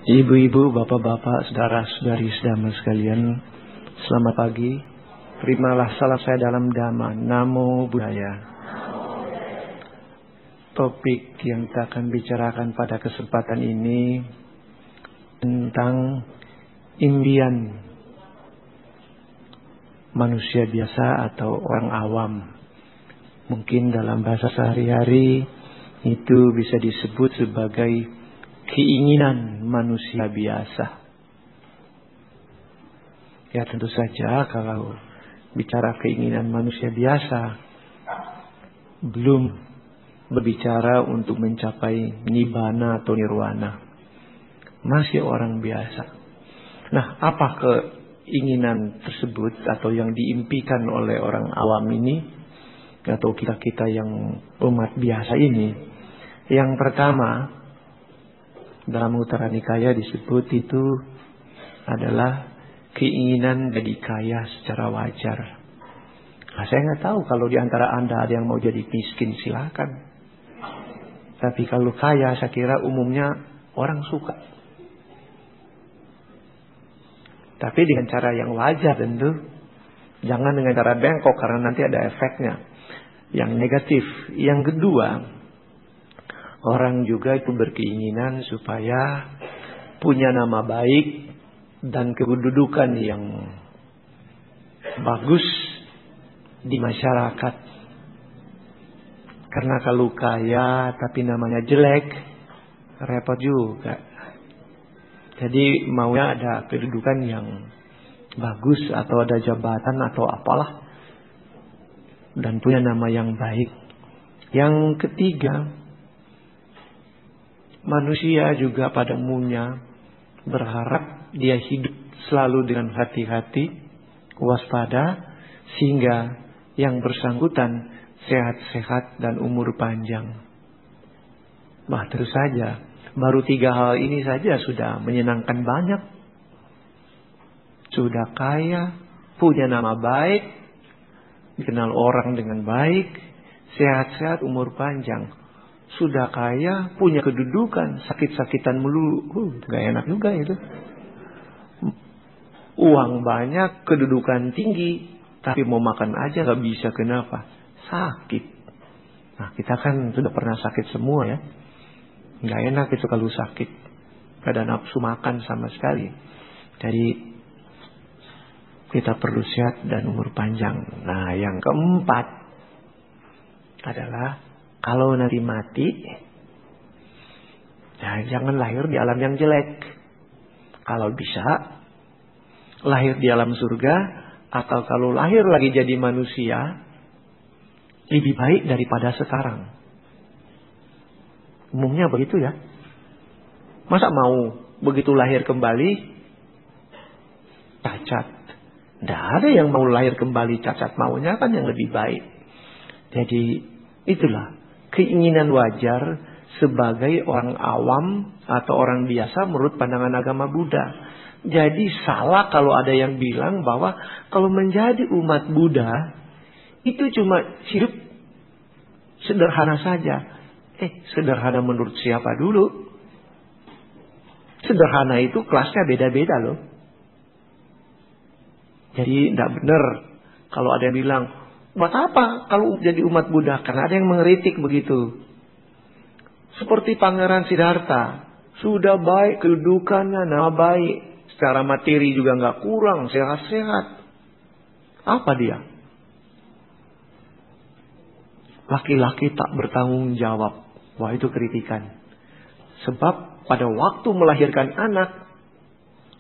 Ibu-ibu, bapak-bapak, saudara-saudari sedama sekalian, selamat pagi. Terimalah salam saya dalam dhamma. Namo Buddhaya. Topik yang kita akan bicarakan pada kesempatan ini tentang impian manusia biasa atau orang awam. Mungkin dalam bahasa sehari-hari itu bisa disebut sebagai keinginan manusia biasa. Ya tentu saja kalau bicara keinginan manusia biasa, belum berbicara untuk mencapai nibbana atau nirwana. Masih orang biasa. Nah, apa keinginan tersebut atau yang diimpikan oleh orang awam ini atau kita-kita yang umat biasa ini? Yang pertama, dalam Uttara Nikaya disebut itu adalah keinginan jadi kaya secara wajar. Nah, saya nggak tahu kalau di antara Anda ada yang mau jadi miskin, silakan. Tapi kalau kaya, saya kira umumnya orang suka. Tapi dengan cara yang wajar tentu. Jangan dengan cara bengkok karena nanti ada efeknya yang negatif. Yang kedua, orang juga itu berkeinginan supaya punya nama baik dan kedudukan yang bagus di masyarakat. Karena kalau kaya tapi namanya jelek, repot juga. Jadi maunya ada kedudukan yang bagus atau ada jabatan atau apalah. Dan punya nama yang baik. Yang ketiga, manusia juga pada umumnya berharap dia hidup selalu dengan hati-hati, waspada, sehingga yang bersangkutan sehat-sehat dan umur panjang. Bah, terus saja, baru 3 hal ini saja sudah menyenangkan banyak. Sudah kaya, punya nama baik, dikenal orang dengan baik, sehat-sehat, umur panjang. Sudah kaya, punya kedudukan, sakit-sakitan melulu. Gak enak juga itu. Uang banyak, kedudukan tinggi, tapi mau makan aja gak bisa. Kenapa? Sakit. Nah, kita kan sudah pernah sakit semua ya. Gak enak itu kalau sakit. Gak ada nafsu makan sama sekali. Jadi kita perlu sehat dan umur panjang. Nah, yang keempat adalah kalau nanti mati, ya jangan lahir di alam yang jelek. Kalau bisa, lahir di alam surga. Atau kalau lahir lagi jadi manusia, lebih baik daripada sekarang. Umumnya begitu ya. Masa mau begitu lahir kembali, cacat? Tidak ada yang mau lahir kembali cacat. Maunya kan yang lebih baik. Jadi itulah keinginan wajar sebagai orang awam atau orang biasa menurut pandangan agama Buddha. Jadi salah kalau ada yang bilang bahwa kalau menjadi umat Buddha itu cuma hidup sederhana saja. Sederhana menurut siapa dulu? Sederhana itu kelasnya beda-beda loh. Jadi tidak benar kalau ada yang bilang, buat apa kalau jadi umat Buddha? Karena ada yang mengkritik begitu. Seperti Pangeran Siddhartha. Sudah baik kedudukannya, nama baik. Secara materi juga nggak kurang, sehat-sehat. Apa dia? Laki-laki tak bertanggung jawab. Wah, itu kritikan. Sebab pada waktu melahirkan anak,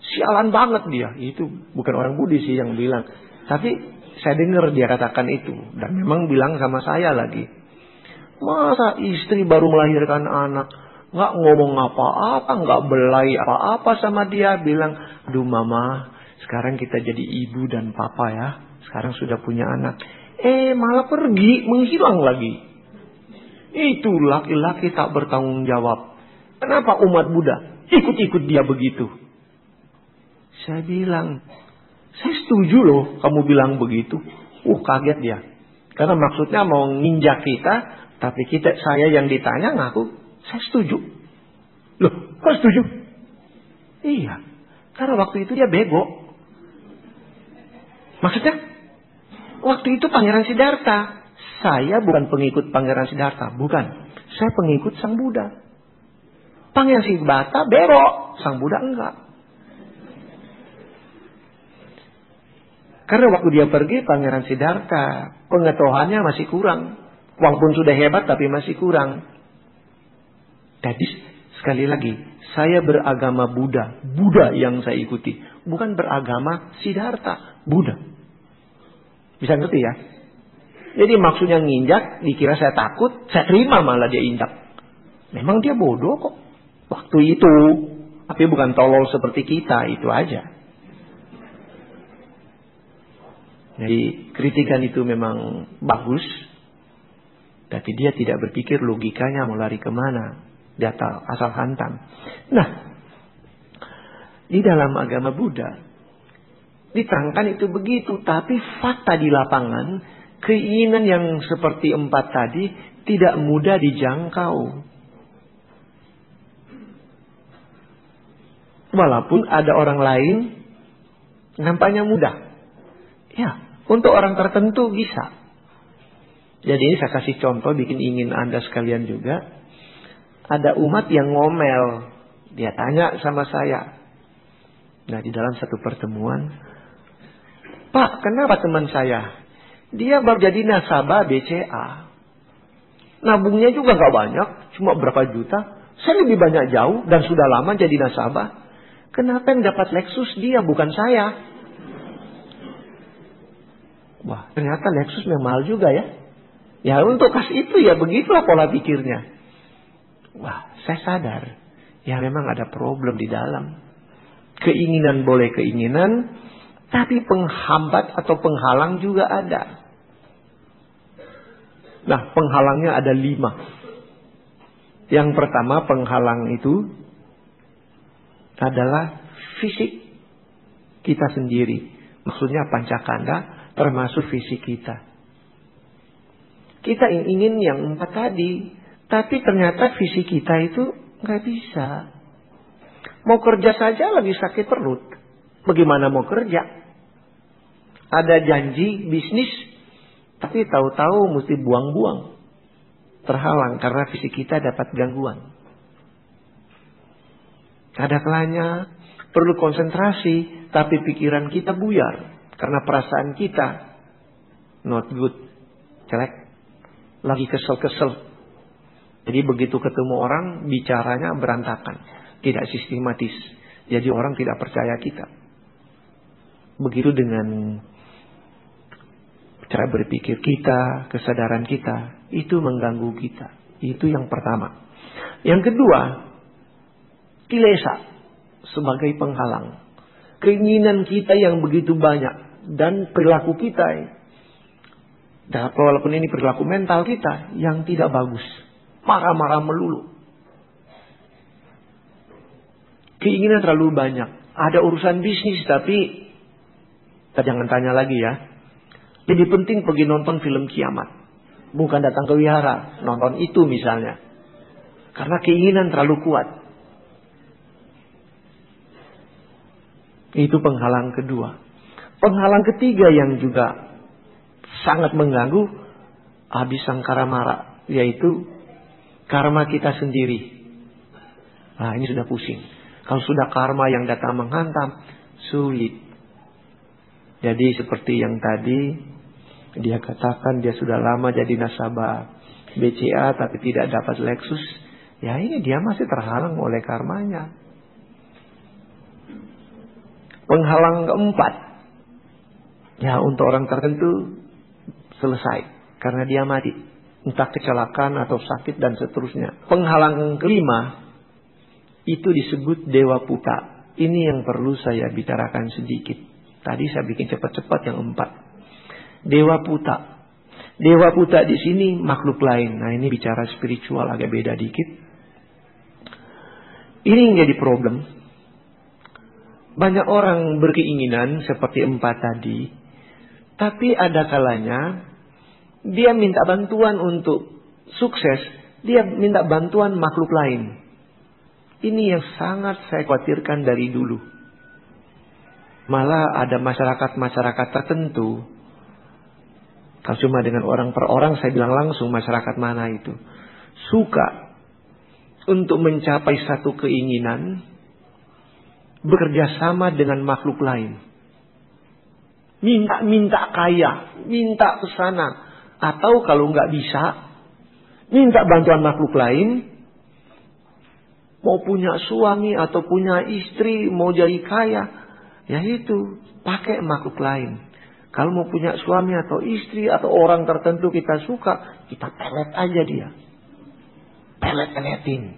sialan banget dia. Itu bukan orang Buddhis sih yang bilang. Tapi saya dengar dia katakan itu. Dan memang bilang sama saya lagi. Masa istri baru melahirkan anak, nggak ngomong apa-apa, nggak belai apa-apa sama dia. Bilang, aduh mama, sekarang kita jadi ibu dan papa ya. Sekarang sudah punya anak. Malah pergi, menghilang lagi. Itu laki-laki tak bertanggung jawab. Kenapa umat Buddha ikut-ikut dia begitu? Saya bilang, saya setuju loh kamu bilang begitu. Kaget dia. Karena maksudnya mau nginjak kita, tapi saya yang ditanya ngaku, saya setuju. Loh, kok setuju? Iya. Karena waktu itu dia bego. Maksudnya, waktu itu Pangeran Siddhartha. Saya bukan pengikut Pangeran Siddhartha. Bukan. Saya pengikut Sang Buddha. Pangeran Siddhartha bego. Sang Buddha enggak. Karena waktu dia pergi, Pangeran Siddhartha pengetahuannya masih kurang. Walaupun sudah hebat, tapi masih kurang. Jadi, sekali lagi, saya beragama Buddha. Buddha yang saya ikuti. Bukan beragama Siddhartha. Buddha. Bisa ngerti ya? Jadi maksudnya nginjak, dikira saya takut, saya terima malah dia injak. Memang dia bodoh kok. Waktu itu. Tapi bukan tolol seperti kita, itu aja. Jadi kritikan itu memang bagus. Tapi dia tidak berpikir logikanya mau lari kemana. Dia asal hantam. Nah, di dalam agama Buddha diterangkan itu begitu. Tapi fakta di lapangan, keinginan yang seperti 4 tadi tidak mudah dijangkau. Walaupun ada orang lain nampaknya mudah. Ya, untuk orang tertentu bisa. Jadi ini saya kasih contoh, bikin ingin Anda sekalian juga. Ada umat yang ngomel. Dia tanya sama saya. Nah, di dalam satu pertemuan, Pak, kenapa teman saya? Dia baru jadi nasabah BCA. Nabungnya juga gak banyak, cuma berapa juta. Saya lebih banyak jauh dan sudah lama jadi nasabah. Kenapa yang dapat Lexus dia, bukan saya? Wah, ternyata Lexus memang mahal juga ya. Ya untuk kas itu ya begitulah pola pikirnya. Wah, saya sadar. Ya memang ada problem di dalam. Keinginan boleh keinginan. Tapi penghambat atau penghalang juga ada. Nah, penghalangnya ada 5. Yang pertama penghalang itu adalah fisik kita sendiri. Maksudnya pancakanda. Termasuk fisik kita. Kita ingin yang 4 tadi. Tapi ternyata fisik kita itu gak bisa. Mau kerja saja lagi sakit perut. Bagaimana mau kerja? Ada janji bisnis. Tapi tahu-tahu mesti buang-buang. Terhalang karena fisik kita dapat gangguan. Ada kalanya perlu konsentrasi. Tapi pikiran kita buyar. Karena perasaan kita not good, jelek, lagi kesel-kesel. Jadi begitu ketemu orang, bicaranya berantakan, tidak sistematis. Jadi orang tidak percaya kita. Begitu dengan cara berpikir kita, kesadaran kita, itu mengganggu kita. Itu yang pertama. Yang kedua, kilesa sebagai penghalang. Keinginan kita yang begitu banyak. Dan perilaku kita. Dan walaupun ini perilaku mental kita. Yang tidak bagus. Marah-marah melulu. Keinginan terlalu banyak. Ada urusan bisnis tapi. Jangan tanya lagi ya. Jadi penting pergi nonton film kiamat. Bukan datang ke wihara. Nonton itu misalnya. Karena keinginan terlalu kuat. Itu penghalang kedua. Penghalang ketiga yang juga sangat mengganggu abhisangkara mara. Yaitu karma kita sendiri. Nah ini sudah pusing. Kalau sudah karma yang datang menghantam, sulit. Jadi seperti yang tadi, dia katakan dia sudah lama jadi nasabah BCA tapi tidak dapat Lexus. Ya ini dia masih terhalang oleh karmanya. Penghalang keempat. Ya untuk orang tertentu selesai. Karena dia mati. Entah kecelakaan atau sakit dan seterusnya. Penghalang kelima. Itu disebut Dewa Puta. Ini yang perlu saya bicarakan sedikit. Tadi saya bikin cepat-cepat yang 4. Dewa Puta. Dewa Puta di sini makhluk lain. Nah ini bicara spiritual agak beda dikit. Ini yang jadi problem. Banyak orang berkeinginan seperti 4 tadi. Tapi ada kalanya dia minta bantuan untuk sukses. Dia minta bantuan makhluk lain. Ini yang sangat saya khawatirkan dari dulu. Malah ada masyarakat-masyarakat tertentu. Kalau cuma dengan orang per orang, saya bilang langsung masyarakat mana itu. Suka untuk mencapai satu keinginan, bekerja sama dengan makhluk lain. Minta kaya, minta ke sana. Atau kalau nggak bisa, minta bantuan makhluk lain. Mau punya suami atau punya istri, mau jadi kaya, ya itu pakai makhluk lain. Kalau mau punya suami atau istri atau orang tertentu kita suka, kita pelet aja dia. Pelet-peletin.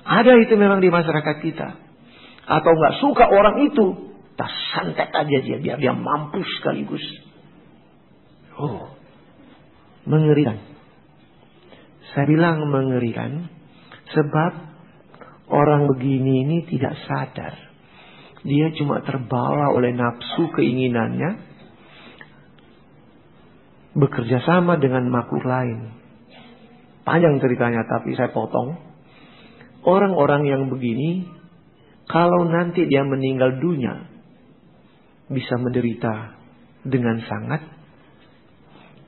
Ada itu memang di masyarakat kita. Atau nggak suka orang itu, kita santet aja dia biar dia mampus sekaligus. Oh, mengerikan. Saya bilang mengerikan sebab orang begini ini tidak sadar. Dia cuma terbawa oleh nafsu keinginannya, bekerja sama dengan makhluk lain. Panjang ceritanya tapi saya potong. Orang-orang yang begini, kalau nanti dia meninggal dunia, bisa menderita dengan sangat.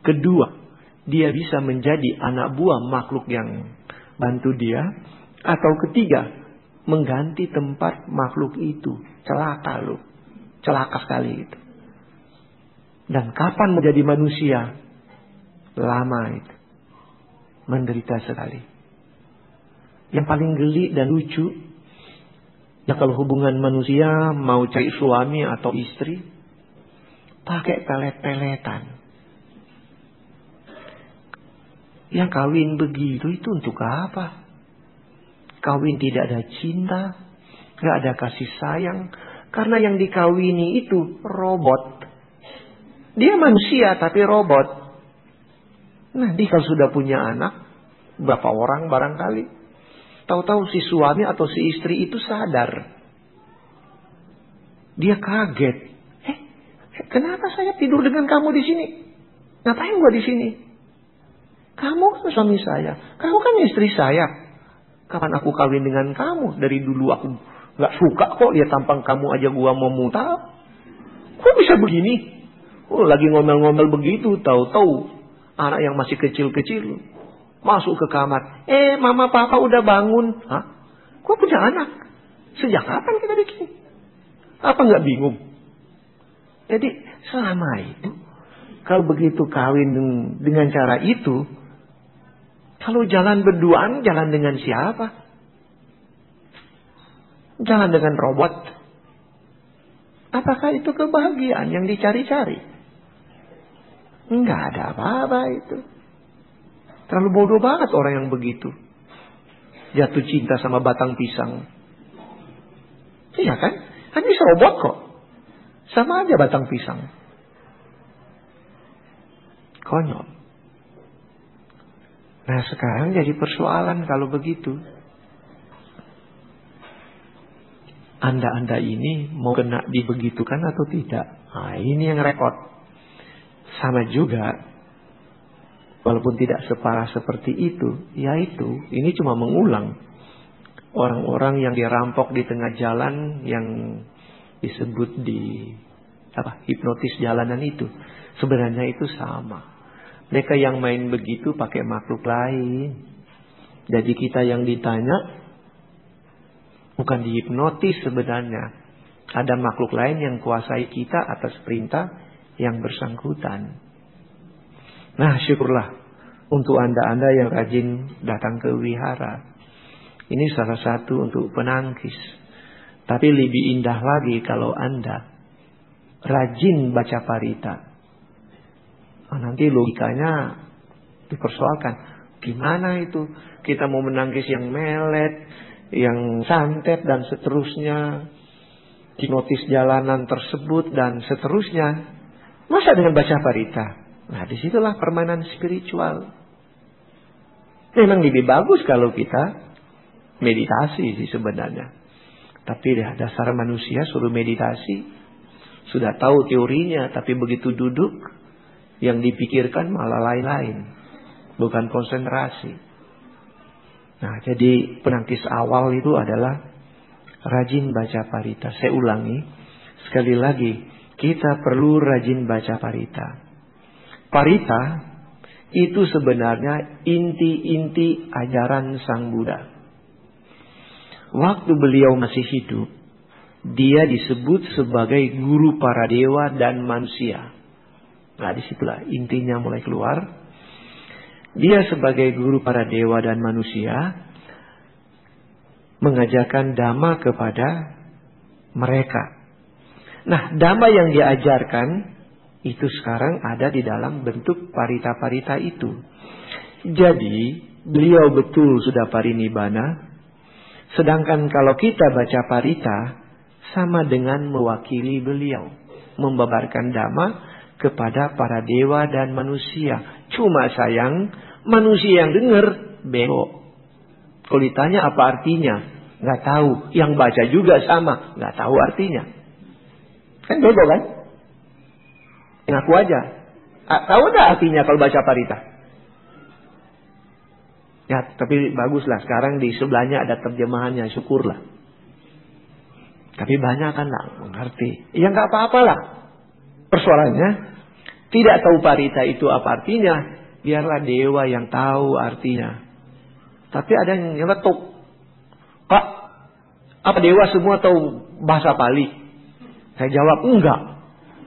Kedua, dia bisa menjadi anak buah makhluk yang bantu dia. Atau ketiga, mengganti tempat makhluk itu. Celaka loh. Celaka sekali itu. Dan kapan menjadi manusia? Lama itu. Menderita sekali. Yang paling geli dan lucu, ya kalau hubungan manusia mau cari suami atau istri, pakai pelet-peletan. Yang kawin begitu itu untuk apa? Kawin tidak ada cinta, gak ada kasih sayang. Karena yang dikawini itu robot. Dia manusia tapi robot. Nah, dia kalau sudah punya anak, berapa orang barangkali, tahu-tahu si suami atau si istri itu sadar. Dia kaget. Kenapa saya tidur dengan kamu di sini? Ngapain gua di sini? Kamu kan suami saya, kamu kan istri saya. Kapan aku kawin dengan kamu? Dari dulu aku gak suka kok lihat tampang kamu aja gua mau muntah. Kok bisa begini? Oh, lagi ngomel-ngomel begitu, tahu-tahu anak yang masih kecil-kecil masuk ke kamar. Mama papa udah bangun. Hah? Kok punya anak? Sejak kapan kita bikin? Apa gak bingung? Jadi selama itu, kalau begitu kawin dengan cara itu, kalau jalan berduaan, jalan dengan siapa? Jalan dengan robot. Apakah itu kebahagiaan yang dicari-cari? Enggak ada apa-apa itu. Terlalu bodoh banget orang yang begitu. Jatuh cinta sama batang pisang. Iya kan? Kan bisa robot kok. Sama aja batang pisang. Konyol. Nah sekarang jadi persoalan kalau begitu. Anda ini mau kena dibegitukan atau tidak? Nah ini yang repot. Sama juga. Walaupun tidak separah seperti itu. Yaitu ini cuma mengulang. Orang-orang yang dirampok di tengah jalan. Yang disebut di hipnotis jalanan itu. Sebenarnya itu sama. Mereka yang main begitu pakai makhluk lain. Jadi kita yang ditanya bukan dihipnotis sebenarnya. Ada makhluk lain yang kuasai kita atas perintah yang bersangkutan. Nah syukurlah untuk anda-anda yang rajin datang ke wihara. Ini salah satu untuk penangkis. Tapi lebih indah lagi kalau anda rajin baca parita. Nanti logikanya dipersoalkan. Gimana itu? Kita mau menangkis yang melet, yang santet dan seterusnya. Hipnotis jalanan tersebut dan seterusnya. Masa dengan baca parita? Nah disitulah permainan spiritual. Memang lebih bagus kalau kita meditasi sih sebenarnya. Tapi dasar manusia suruh meditasi. Sudah tahu teorinya, tapi begitu duduk, yang dipikirkan malah lain-lain. Bukan konsentrasi. Nah, jadi penangkis awal itu adalah rajin baca parita. Saya ulangi sekali lagi, kita perlu rajin baca parita. Parita itu sebenarnya inti-inti ajaran Sang Buddha. Waktu beliau masih hidup, dia disebut sebagai guru para dewa dan manusia. Nah, disitulah intinya mulai keluar. Dia sebagai guru para dewa dan manusia mengajarkan dhamma kepada mereka. Nah, dhamma yang diajarkan itu sekarang ada di dalam bentuk parita-parita itu. Jadi, beliau betul sudah parinibbana. Sedangkan kalau kita baca parita, sama dengan mewakili beliau. Membabarkan dhamma kepada para dewa dan manusia. Cuma sayang, manusia yang dengar bego. Kalau ditanya apa artinya, nggak tahu. Yang baca juga sama, nggak tahu artinya. Kan bego kan? Ngaku aja. Tahu nggak artinya kalau baca parita? Ya, tapi baguslah. Sekarang di sebelahnya ada terjemahannya, syukurlah. Tapi banyak kan nggak mengerti. Ya nggak apa-apalah. Persoalannya, tidak tahu parita itu apa artinya, biarlah dewa yang tahu artinya. Tapi ada yang nyeletuk. Pak, apa dewa semua tahu bahasa Pali? Saya jawab, enggak.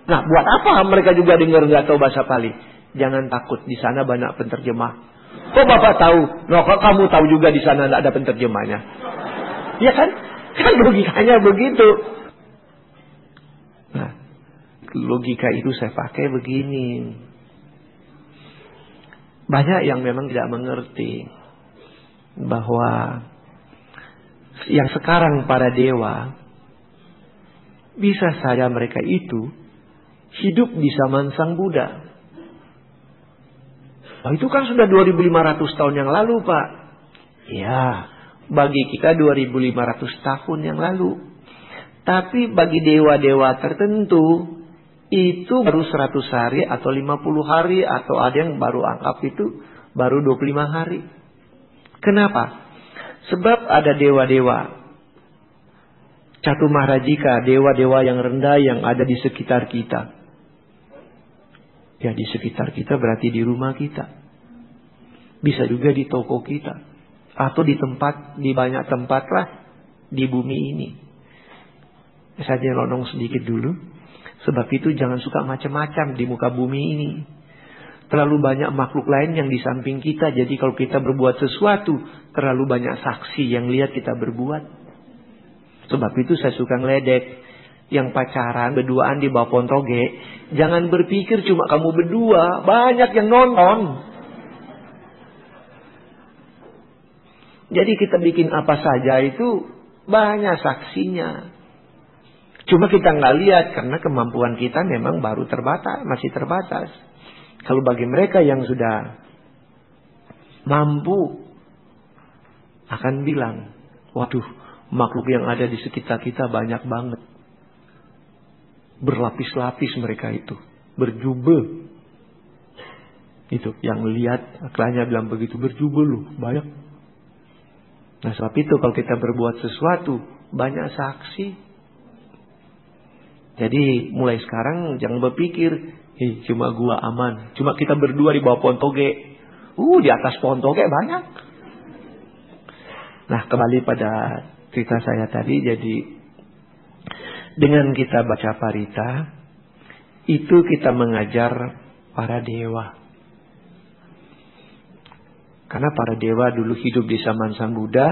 Nah, buat apa mereka juga dengar nggak tahu bahasa Pali? Jangan takut, di sana banyak penterjemah. Kok Bapak tahu? Nah, kok kamu tahu juga di sana nggak ada penterjemahnya? Ya kan? Kan logikanya begitu. Nah, logika itu saya pakai begini. Banyak yang memang tidak mengerti bahwa yang sekarang para dewa, bisa saja mereka itu hidup di zaman Sang Buddha. Oh, itu kan sudah 2500 tahun yang lalu, Pak. Ya, bagi kita 2500 tahun yang lalu. Tapi bagi dewa-dewa tertentu itu baru 100 hari atau 50 hari atau ada yang baru anggap itu baru 25 hari. Kenapa? Sebab ada dewa-dewa Catumarajika, dewa-dewa yang rendah yang ada di sekitar kita. Ya, di sekitar kita berarti di rumah kita. Bisa juga di toko kita. Atau di banyak tempat lah di bumi ini. Saya nyelonong sedikit dulu. Sebab itu jangan suka macam-macam di muka bumi ini. Terlalu banyak makhluk lain yang di samping kita. Jadi kalau kita berbuat sesuatu, terlalu banyak saksi yang lihat kita berbuat. Sebab itu saya suka ngeledek. Yang pacaran, berduaan di bawah pohon toge, jangan berpikir cuma kamu berdua. Banyak yang nonton. Jadi kita bikin apa saja itu banyak saksinya. Cuma kita nggak lihat karena kemampuan kita memang baru terbatas, masih terbatas. Kalau bagi mereka yang sudah mampu akan bilang, waduh, makhluk yang ada di sekitar kita banyak banget. Berlapis-lapis mereka itu, berjubel. Itu yang lihat, akhirnya bilang begitu, berjubel loh, banyak. Nah, sebab itu kalau kita berbuat sesuatu, banyak saksi. Jadi mulai sekarang jangan berpikir, cuma gua aman, cuma kita berdua di bawah pohon toge. Di atas pohon toge banyak. Nah, kembali pada cerita saya tadi, jadi dengan kita baca parita, itu kita mengajar para dewa. Karena para dewa dulu hidup di zaman Sang Buddha,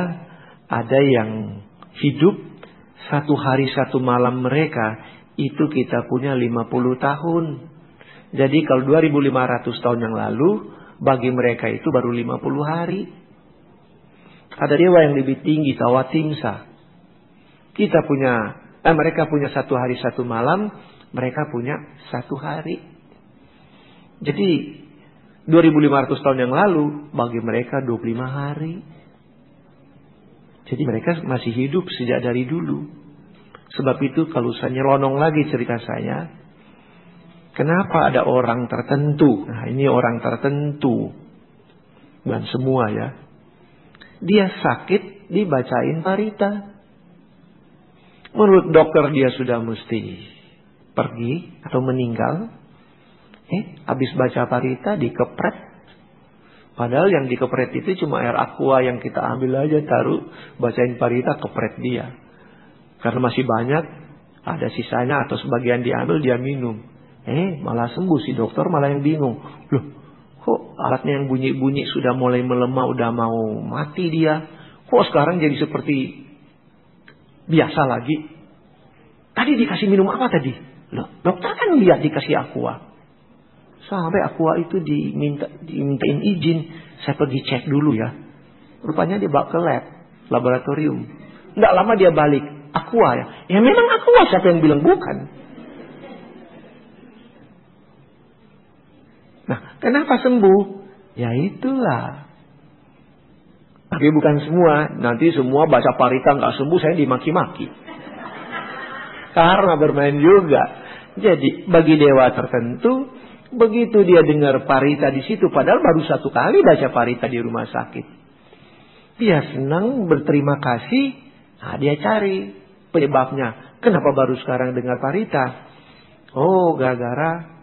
ada yang hidup 1 hari 1 malam mereka, itu kita punya 50 tahun. Jadi kalau 2500 tahun yang lalu, bagi mereka itu baru 50 hari. Ada dewa yang lebih tinggi, Tawatimsa. Mereka punya 1 hari 1 malam, mereka punya 1 hari. Jadi 2500 tahun yang lalu, bagi mereka 25 hari. Jadi mereka masih hidup sejak dari dulu. Sebab itu kalau saya nyelonong lagi cerita saya, kenapa ada orang tertentu? Nah, ini orang tertentu, bukan semua ya. Dia sakit dibacain parita. Menurut dokter dia sudah mesti pergi atau meninggal. Habis baca parita dikepret. Padahal yang dikepret itu cuma air aqua yang kita ambil aja, taruh, bacain parita, kepret dia. Karena masih banyak, ada sisanya atau sebagian diambil, dia minum. Malah sembuh, si dokter malah yang bingung. Loh, kok alatnya yang bunyi-bunyi sudah mulai melemah, udah mau mati dia. Kok sekarang jadi seperti biasa lagi? Tadi dikasih minum apa tadi? Loh, dokter kan lihat dikasih aqua. Sampai aqua itu dimintain izin. Saya pergi cek dulu ya. Rupanya dia bawa ke lab, laboratorium. Nggak lama dia balik. Aqua ya? Ya memang aqua, siapa yang bilang bukan? Nah, kenapa sembuh? Ya itulah. Tapi bukan semua. Nanti semua baca parita nggak sembuh, saya dimaki-maki. Karena bermain juga. Jadi bagi dewa tertentu, begitu dia dengar parita di situ, padahal baru 1 kali baca parita di rumah sakit, dia senang, berterima kasih. Nah, dia cari penyebabnya. Kenapa baru sekarang dengar parita? Oh, gara-gara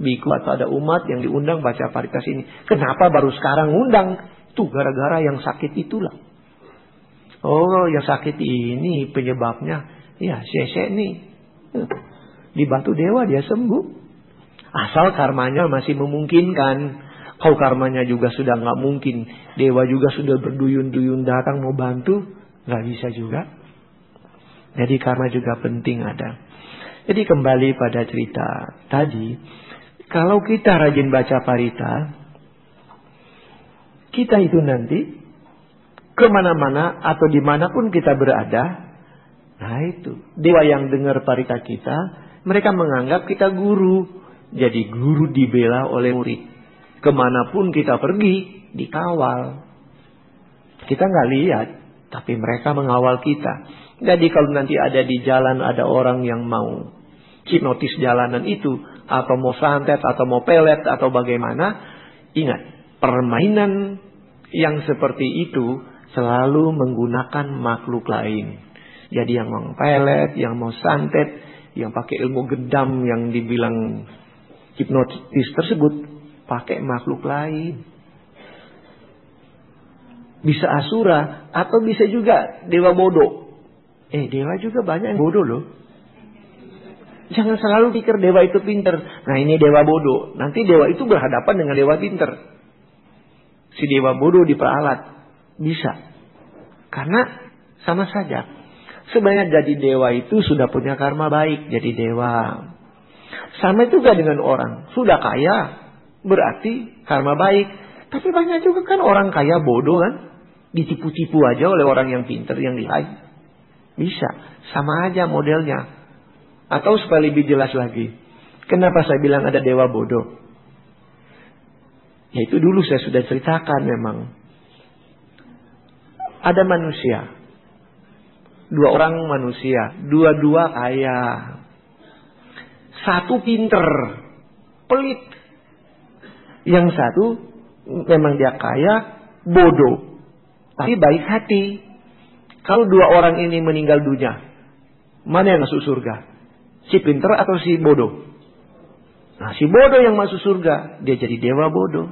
biku atau ada umat yang diundang baca parita sini. Kenapa baru sekarang undang? Tuh gara-gara yang sakit itulah. Oh, yang sakit ini penyebabnya. Ya, sese nih. Dibantu dewa dia sembuh. Asal karmanya masih memungkinkan. Kalau karmanya juga sudah nggak mungkin, dewa juga sudah berduyun-duyun datang mau bantu, nggak bisa juga. Jadi karma juga penting ada. Jadi kembali pada cerita tadi, kalau kita rajin baca parita, kita itu nanti kemana-mana atau dimanapun kita berada, nah itu dewa yang dengar parita kita, mereka menganggap kita guru. Jadi guru dibela oleh murid. Kemanapun kita pergi, dikawal. Kita nggak lihat, tapi mereka mengawal kita. Jadi kalau nanti ada di jalan, ada orang yang mau hipnotis jalanan itu, atau mau santet, atau mau pelet, atau bagaimana, ingat, permainan yang seperti itu selalu menggunakan makhluk lain. Jadi yang mau pelet, yang mau santet, yang pakai ilmu gendam yang dibilang hipnotis tersebut pakai makhluk lain. Bisa asura atau bisa juga dewa bodoh. Dewa juga banyak yang bodoh loh. Jangan selalu pikir dewa itu pinter. Nah, ini dewa bodoh. Nanti dewa itu berhadapan dengan dewa pinter. Si dewa bodoh diperalat. Bisa. Karena sama saja. Sebenarnya jadi dewa itu sudah punya karma baik. Jadi dewa. Sama juga dengan orang. Sudah kaya, berarti karma baik. Tapi banyak juga kan orang kaya bodoh kan. Ditipu-tipu aja oleh orang yang pintar, yang lihai. Bisa. Sama aja modelnya. Atau supaya lebih jelas lagi. Kenapa saya bilang ada dewa bodoh? Ya itu dulu saya sudah ceritakan memang. Ada manusia. 2 orang manusia. 2-2 kaya. 1 pinter, pelit. Yang 1 memang dia kaya, bodoh, tapi baik hati. Kalau 2 orang ini meninggal dunia, mana yang masuk surga? Si pinter atau si bodoh? Nah, si bodoh yang masuk surga, dia jadi dewa bodoh.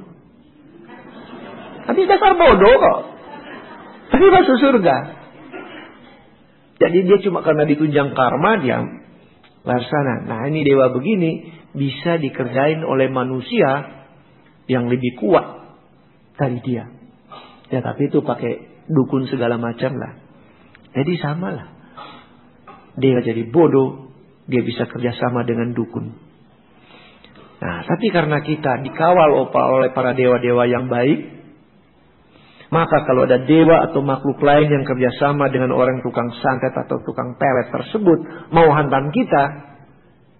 Tapi dasar bodoh kok, tapi masuk surga. Jadi dia cuma karena ditunjang karma dia laksana. Nah, ini dewa begini bisa dikerjain oleh manusia yang lebih kuat dari dia. Ya, tapi itu pakai dukun segala macam lah. Jadi samalah. Dia jadi bodoh, dia bisa kerjasama dengan dukun. Nah, tapi karena kita dikawal oleh para dewa-dewa yang baik, maka kalau ada dewa atau makhluk lain yang kerjasama dengan orang tukang santet atau tukang pelet tersebut mau hantam kita,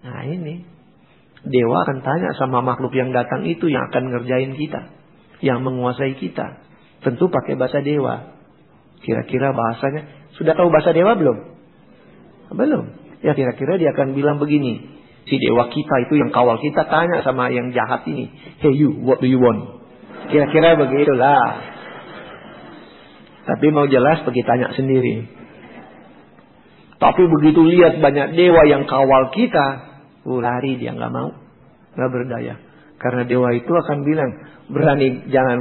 nah ini dewa akan tanya sama makhluk yang datang itu yang akan ngerjain kita, yang menguasai kita. Tentu pakai bahasa dewa. Kira-kira bahasanya, sudah tahu bahasa dewa belum? Belum. Ya kira-kira dia akan bilang begini. Si dewa kita itu yang kawal kita tanya sama yang jahat ini, "Hey you, what do you want?" Kira-kira begitulah. Tapi mau jelas pergi tanya sendiri. Tapi begitu lihat banyak dewa yang kawal kita, lari dia, nggak mau, nggak berdaya. Karena dewa itu akan bilang, berani jangan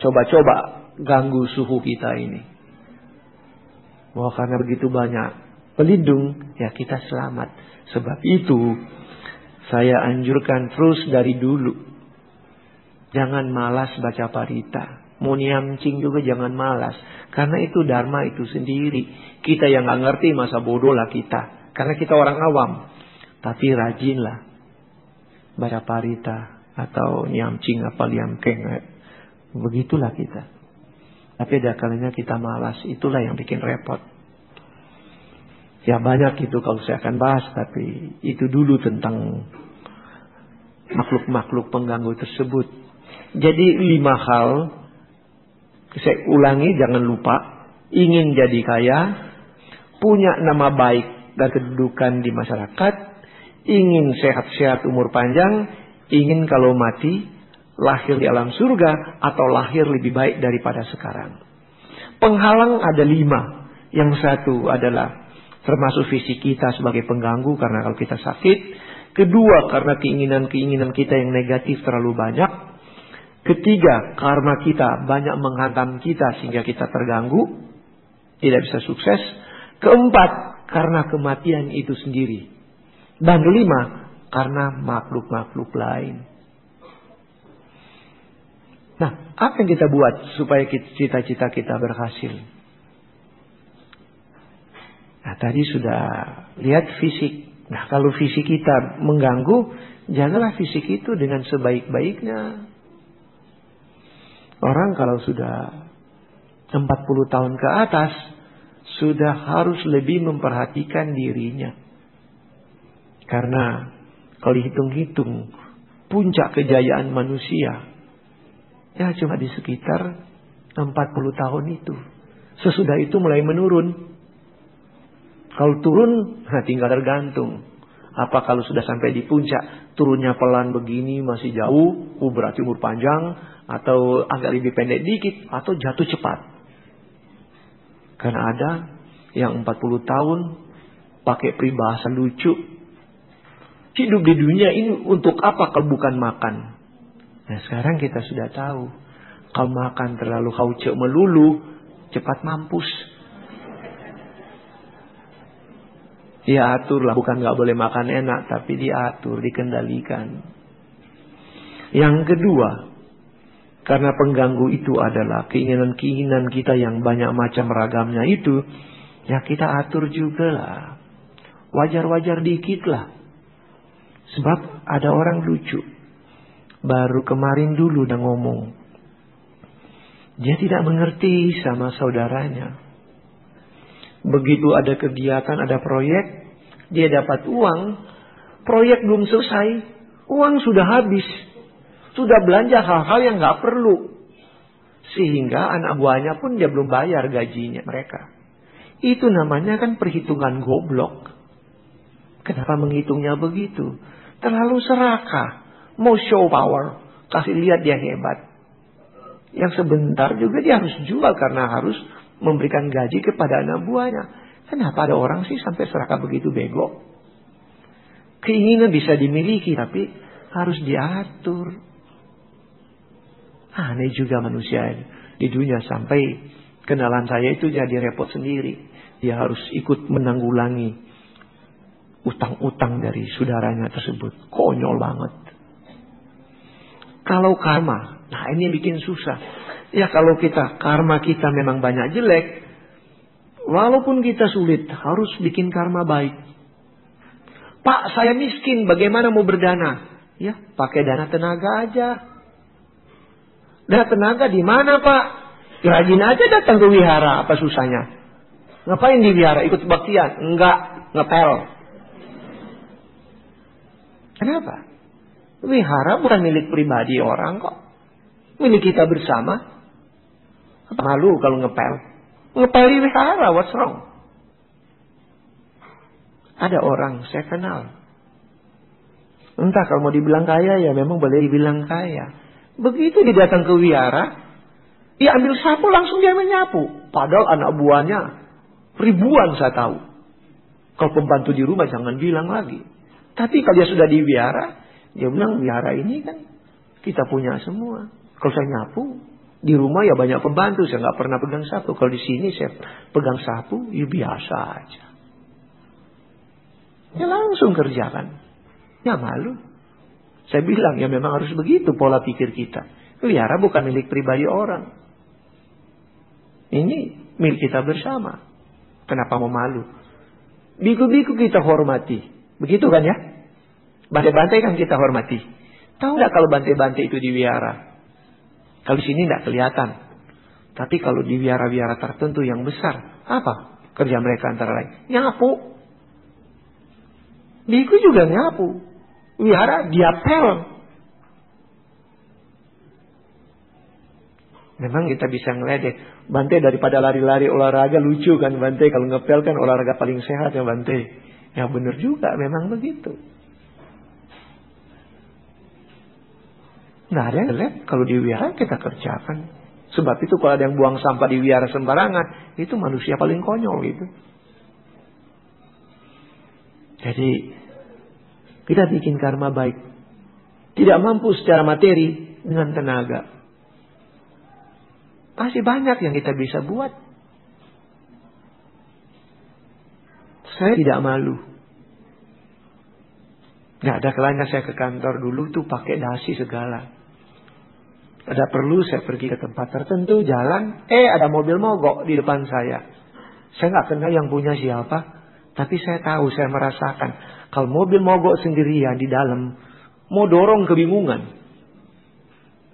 coba-coba ganggu suhu kita ini. Wah, karena begitu banyak pelindung, ya kita selamat. Sebab itu saya anjurkan terus dari dulu, jangan malas baca parita. Mau niamcing juga jangan malas. Karena itu dharma itu sendiri. Kita yang gak ngerti masa bodoh lah kita. Karena kita orang awam. Tapi rajinlah baca parita atau niamcing apa liamkeng. Begitulah kita. Tapi ada kalanya kita malas. Itulah yang bikin repot. Ya banyak itu kalau saya akan bahas. Tapi itu dulu tentang makhluk-makhluk pengganggu tersebut. Jadi 5 hal. Saya ulangi, jangan lupa. Ingin jadi kaya, punya nama baik dan kedudukan di masyarakat, ingin sehat-sehat umur panjang, ingin kalau mati lahir di alam surga atau lahir lebih baik daripada sekarang. Penghalang ada 5. Yang satu adalah termasuk fisik kita sebagai pengganggu karena kalau kita sakit. Kedua, karena keinginan-keinginan kita yang negatif terlalu banyak. Ketiga, karma kita banyak menghantam kita sehingga kita terganggu, tidak bisa sukses. Keempat, karena kematian itu sendiri. Dan kelima, karena makhluk-makhluk lain. Nah, apa yang kita buat supaya cita-cita kita berhasil? Nah, tadi sudah lihat fisik. Nah, kalau fisik kita mengganggu, jagalah fisik itu dengan sebaik-baiknya. Orang kalau sudah 40 tahun ke atas, sudah harus lebih memperhatikan dirinya. Karena kalau hitung-hitung puncak kejayaan manusia, ya cuma di sekitar 40 tahun itu. Sesudah itu mulai menurun. Kalau turun, nah tinggal tergantung. Apa kalau sudah sampai di puncak, turunnya pelan begini masih jauh, berarti umur panjang. Atau agak lebih pendek dikit, atau jatuh cepat. Karena ada yang 40 tahun pakai peribahasa lucu. Hidup di dunia ini untuk apa kalau bukan makan? Nah sekarang kita sudah tahu. Kalau makan terlalu hauce melulu, cepat mampus. Diatur lah, bukan gak boleh makan enak, tapi diatur, dikendalikan. Yang kedua, karena pengganggu itu adalah keinginan-keinginan kita yang banyak macam ragamnya itu, ya kita atur juga lah. Wajar-wajar dikit lah. Sebab ada orang lucu. Baru kemarin dulu udah ngomong. Dia tidak mengerti sama saudaranya. Begitu ada kegiatan, ada proyek, dia dapat uang. Proyek belum selesai, uang sudah habis. Sudah belanja hal-hal yang gak perlu. Sehingga anak buahnya pun dia belum bayar gajinya mereka. Itu namanya kan perhitungan goblok. Kenapa menghitungnya begitu? Terlalu serakah. Mau show power. Kasih lihat dia hebat. Yang sebentar juga dia harus jual karena harus memberikan gaji kepada anak buahnya. Kenapa ada orang sih sampai serakah begitu bego? Keinginan bisa dimiliki tapi harus diatur. Aneh juga manusia di dunia sampai kenalan saya itu jadi repot sendiri. Dia harus ikut menanggulangi utang-utang dari saudaranya tersebut. Konyol banget. Kalau karma, nah ini yang bikin susah. Ya kalau karma kita memang banyak jelek, walaupun kita sulit, harus bikin karma baik. Pak, saya miskin, bagaimana mau berdana? Ya, pakai dana tenaga aja. Dana tenaga di mana, Pak? Rajin aja datang ke wihara, apa susahnya? Ngapain di wihara? Ikut baktian? Enggak, ngepel. Kenapa? Wihara bukan milik pribadi orang kok. Milik kita bersama. Malu kalau ngepel. Ngepel di wihara, what's wrong? Ada orang saya kenal. Entah kalau mau dibilang kaya ya memang boleh dibilang kaya. Begitu dia datang ke wihara, Ia ambil sapu langsung dia menyapu. Padahal anak buahnya ribuan saya tahu. Kalau pembantu di rumah jangan bilang lagi. Tapi kalau dia sudah di wihara, dia bilang wihara ini kan kita punya semua. Kalau saya nyapu di rumah ya banyak pembantu, saya nggak pernah pegang sapu. Kalau di sini saya pegang sapu, ya biasa aja. Ya langsung kerjakan. Ya malu. Saya bilang ya memang harus begitu pola pikir kita. Wihara bukan milik pribadi orang. Ini milik kita bersama. Kenapa mau malu? Biku-biku kita hormati. Begitu kan ya? Bantai-bantai kan kita hormati. Tahu nggak kalau bantai-bantai itu di wihara? Kalau di sini nggak kelihatan. Tapi kalau di wihara-wihara tertentu yang besar, apa kerja mereka antara lain? Nyapu. Biku juga nyapu. Wihara diapel. Memang kita bisa ngeledek. Bantai daripada lari-lari olahraga lucu kan bantai. Kalau ngepel kan olahraga paling sehat ya bantai. Ya benar juga memang begitu. Nah ada yang lihat kalau di wihara kita kerjakan. Sebab itu kalau ada yang buang sampah di wihara sembarangan. Itu manusia paling konyol gitu. Jadi kita bikin karma baik. Tidak mampu secara materi dengan tenaga. Masih banyak yang kita bisa buat. Saya tidak malu. Gak ada kalanya saya ke kantor dulu tuh pakai dasi segala. Ada perlu saya pergi ke tempat tertentu jalan. Ada mobil mogok di depan saya. Saya gak kenal yang punya siapa. Tapi saya tahu, saya merasakan. Kalau mobil mogok sendirian di dalam. Mau dorong kebingungan.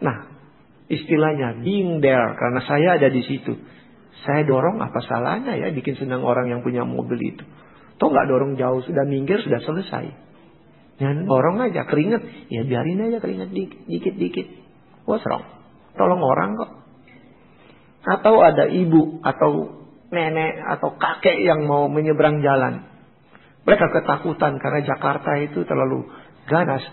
Nah. Istilahnya being there. Karena saya ada di situ. Saya dorong apa salahnya ya. Bikin senang orang yang punya mobil itu. Toh gak dorong jauh. Sudah minggir sudah selesai. Dan dorong aja keringet. Ya biarin aja keringet dikit-dikit. What's wrong? Tolong orang kok. Atau ada ibu. Atau nenek. Atau kakek yang mau menyeberang jalan. Mereka ketakutan. Karena Jakarta itu terlalu ganas.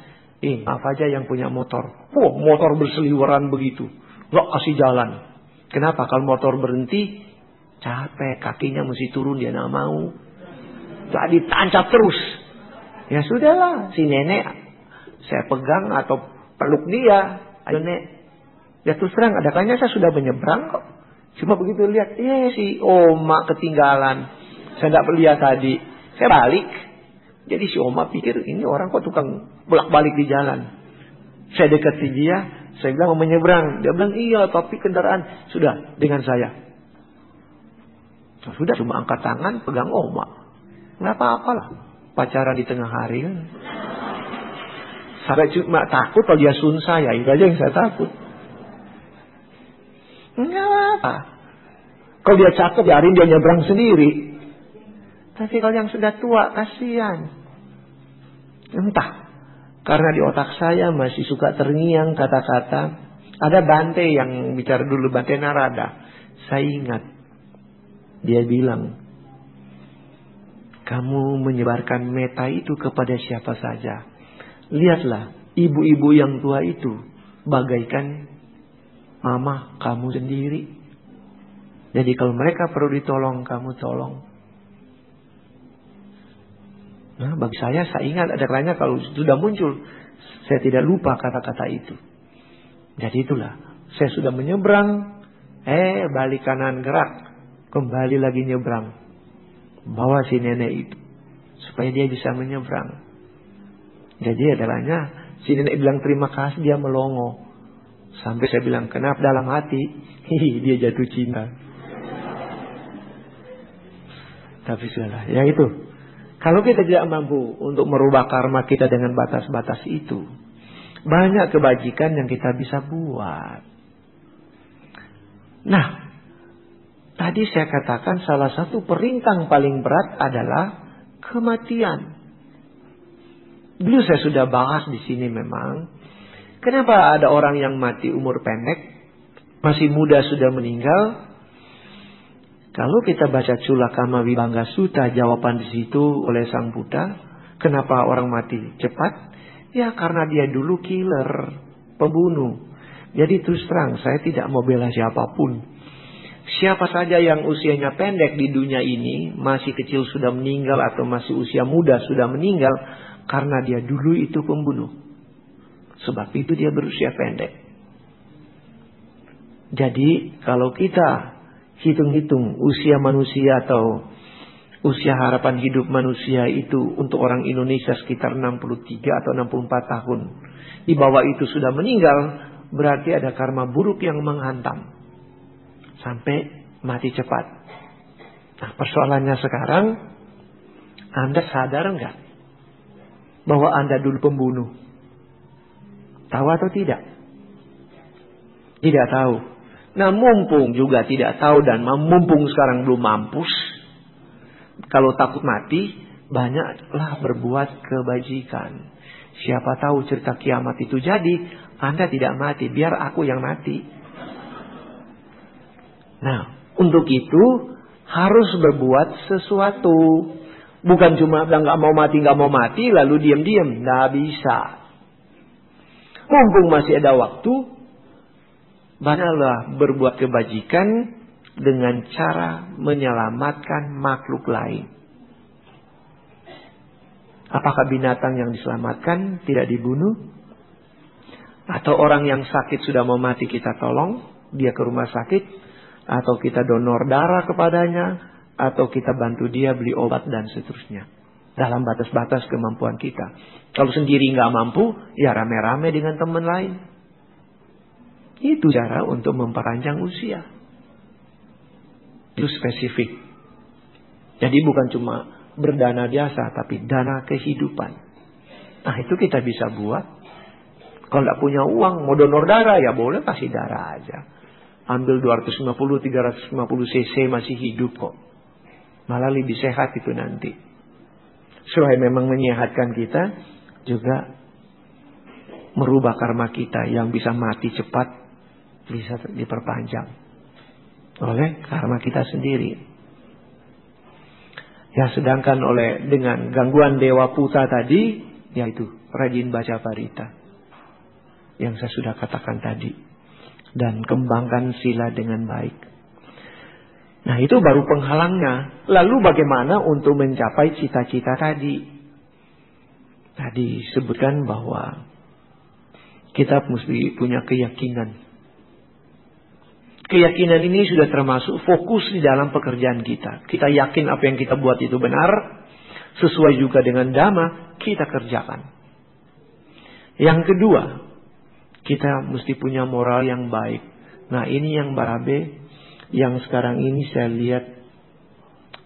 Apa aja yang punya motor. Motor berseliweran begitu. Gak kasih jalan. Kenapa? Kalau motor berhenti, capek. Kakinya mesti turun, dia gak mau. Jadi tancap terus. Ya sudahlah. Si nenek, saya pegang atau peluk dia. Ayo nek. Ya terus terang, ada kalanya saya sudah menyeberang kok. Cuma begitu lihat, si oma ketinggalan. Saya gak lihat tadi. Saya balik. Jadi si oma pikir ini orang kok tukang bolak-balik di jalan. Saya dekati dia, saya bilang mau menyeberang. Dia bilang iya tapi kendaraan sudah dengan saya. Sudah cuma angkat tangan pegang oma. Nggak apa-apa lah. Pacaran di tengah hari kan. Saya cuma takut kalau dia sun saya. Itu aja yang saya takut. Nggak apa. Kalau dia cakep biarin dia nyebrang sendiri. Tapi kalau yang sudah tua, kasihan. Entah. Karena di otak saya masih suka terngiang kata-kata. Ada Bante yang bicara dulu, Bante Narada. Saya ingat. Dia bilang, kamu menyebarkan meta itu kepada siapa saja. Lihatlah, ibu-ibu yang tua itu bagaikan mama kamu sendiri. Jadi kalau mereka perlu ditolong, kamu tolong. Nah, bagi saya ingat ada kalanya kalau sudah muncul, saya tidak lupa kata-kata itu. Jadi itulah, saya sudah menyeberang, balik kanan gerak, kembali lagi nyebrang, bawa si nenek itu, supaya dia bisa menyeberang. Jadi adalahnya, si nenek bilang terima kasih, dia melongo, sampai saya bilang kenapa dalam hati, dia jatuh cinta. Tapi sudahlah, ya itu. Kalau kita tidak mampu untuk merubah karma kita dengan batas-batas itu, banyak kebajikan yang kita bisa buat. Nah, tadi saya katakan salah satu peringkang paling berat adalah kematian. Dulu saya sudah bahas di sini memang. Kenapa ada orang yang mati umur pendek, masih muda sudah meninggal? Kalau kita baca Culakama Vibhanga Sutta, jawaban di situ oleh Sang Buddha, kenapa orang mati cepat? Ya karena dia dulu killer, pembunuh. Jadi terus terang, saya tidak mau bela siapapun. Siapa saja yang usianya pendek di dunia ini, masih kecil sudah meninggal atau masih usia muda sudah meninggal, karena dia dulu itu pembunuh. Sebab itu dia berusia pendek. Jadi kalau kita hitung-hitung usia manusia atau usia harapan hidup manusia itu untuk orang Indonesia sekitar 63 atau 64 tahun. Di bawah itu sudah meninggal, berarti ada karma buruk yang menghantam. Sampai mati cepat. Nah, persoalannya sekarang, Anda sadar enggak bahwa Anda dulu pembunuh? Tahu atau tidak? Tidak tahu. Nah, mumpung juga tidak tahu dan mumpung sekarang belum mampus, kalau takut mati, banyaklah berbuat kebajikan. Siapa tahu cerita kiamat itu jadi, Anda tidak mati, biar aku yang mati. Nah, untuk itu harus berbuat sesuatu. Bukan cuma bilang nggak mau mati, lalu diam-diam. Nggak bisa. Mumpung masih ada waktu, banyaklah berbuat kebajikan dengan cara menyelamatkan makhluk lain. Apakah binatang yang diselamatkan tidak dibunuh? Atau orang yang sakit sudah mau mati kita tolong, dia ke rumah sakit, atau kita donor darah kepadanya, atau kita bantu dia beli obat dan seterusnya. Dalam batas-batas kemampuan kita. Kalau sendiri nggak mampu, ya rame-rame dengan teman lain. Itu cara untuk memperpanjang usia. Itu spesifik. Jadi bukan cuma berdana biasa, tapi dana kehidupan. Nah, itu kita bisa buat. Kalau nggak punya uang, mau donor darah, ya boleh kasih darah aja. Ambil 250-350 cc masih hidup kok. Malah lebih sehat itu nanti. Selain memang menyehatkan kita, juga merubah karma kita yang bisa mati cepat, bisa diperpanjang oleh karma kita sendiri. Ya, sedangkan dengan gangguan dewa puta tadi, yaitu rajin baca parita yang saya sudah katakan tadi. Dan kembangkan sila dengan baik. Nah, itu baru penghalangnya. Lalu bagaimana untuk mencapai cita-cita tadi? Tadi sebutkan bahwa kita mesti punya keyakinan. Keyakinan ini sudah termasuk fokus di dalam pekerjaan kita. Kita yakin apa yang kita buat itu benar, sesuai juga dengan dhamma, kita kerjakan. Yang kedua, kita mesti punya moral yang baik. Nah, ini yang barabe, yang sekarang ini saya lihat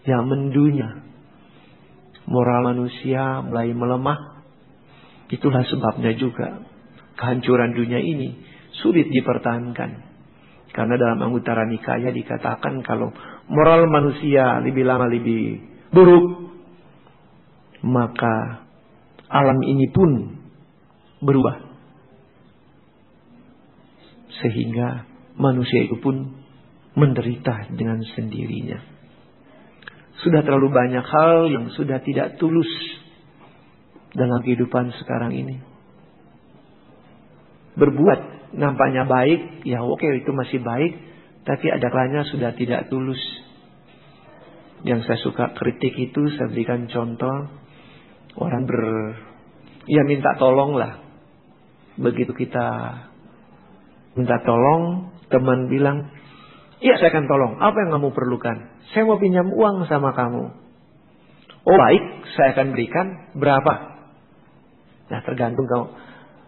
yang mendunia. Moral manusia mulai melemah. Itulah sebabnya juga kehancuran dunia ini sulit dipertahankan. Karena dalam Anguttara Nikaya dikatakan kalau moral manusia lebih lama lebih buruk, maka alam ini pun berubah. Sehingga manusia itu pun menderita dengan sendirinya. Sudah terlalu banyak hal yang sudah tidak tulus dalam kehidupan sekarang ini. Berbuat nampaknya baik, ya oke itu masih baik, tapi ada kalanya sudah tidak tulus. Yang saya suka kritik itu, saya berikan contoh, orang minta tolong lah. Begitu kita minta tolong, teman bilang, iya saya akan tolong. Apa yang kamu perlukan? Saya mau pinjam uang sama kamu. Oh baik, saya akan berikan. Berapa? Nah, tergantung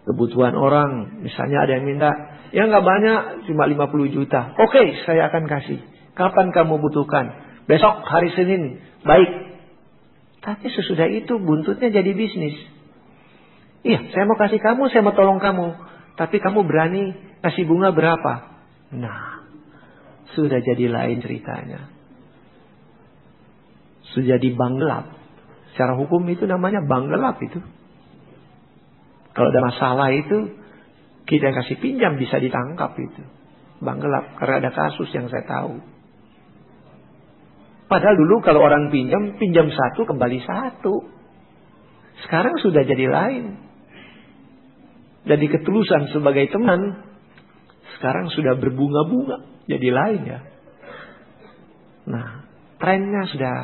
kebutuhan orang. Misalnya ada yang minta, ya nggak banyak, cuma 50 juta. Oke, saya akan kasih. Kapan kamu butuhkan? Besok hari Senin. Baik. Tapi sesudah itu buntutnya jadi bisnis. Iya, saya mau kasih kamu, saya mau tolong kamu. Tapi kamu berani kasih bunga berapa? Nah, sudah jadi lain ceritanya. Sudah jadi bank gelap. Secara hukum itu namanya bank gelap itu. Kalau ada masalah itu, kita kasih pinjam bisa ditangkap itu. Bank gelap. Karena ada kasus yang saya tahu. Padahal dulu kalau orang pinjam 1 kembali 1. Sekarang sudah jadi lain. Jadi ketulusan sebagai teman, Sekarang sudah berbunga-bunga, jadi lain ya. Nah, trennya sudah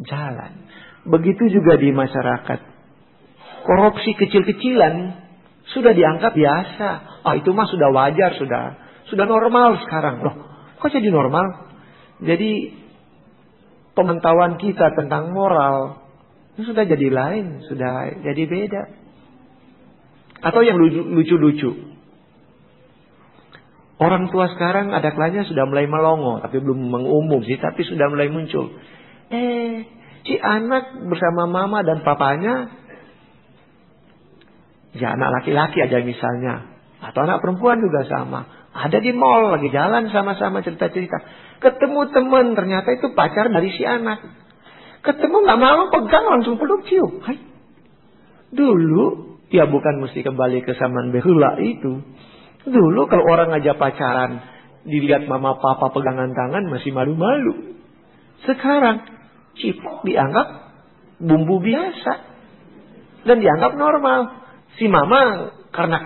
jalan. Begitu juga di masyarakat. Korupsi kecil-kecilan sudah dianggap biasa. Itu mah sudah wajar, sudah normal sekarang. Loh, kok jadi normal? Jadi pemantauan kita tentang moral itu sudah jadi lain, sudah jadi beda. Atau yang lucu-lucu. Orang tua sekarang ada kalanya sudah mulai melongo, tapi belum mengumum sih, tapi sudah mulai muncul. Si anak bersama mama dan papanya, ya anak laki-laki aja misalnya, atau anak perempuan juga sama. Ada di mall lagi jalan sama-sama cerita-cerita. Ketemu teman, ternyata itu pacar dari si anak. Ketemu nggak mau pegang, langsung peluk cium. Hai. Dulu, ya bukan mesti kembali ke zaman behula itu. Dulu kalau orang ngajak pacaran, dilihat mama papa pegangan tangan masih malu-malu. Sekarang cipok dianggap bumbu biasa dan dianggap normal. Si mama karena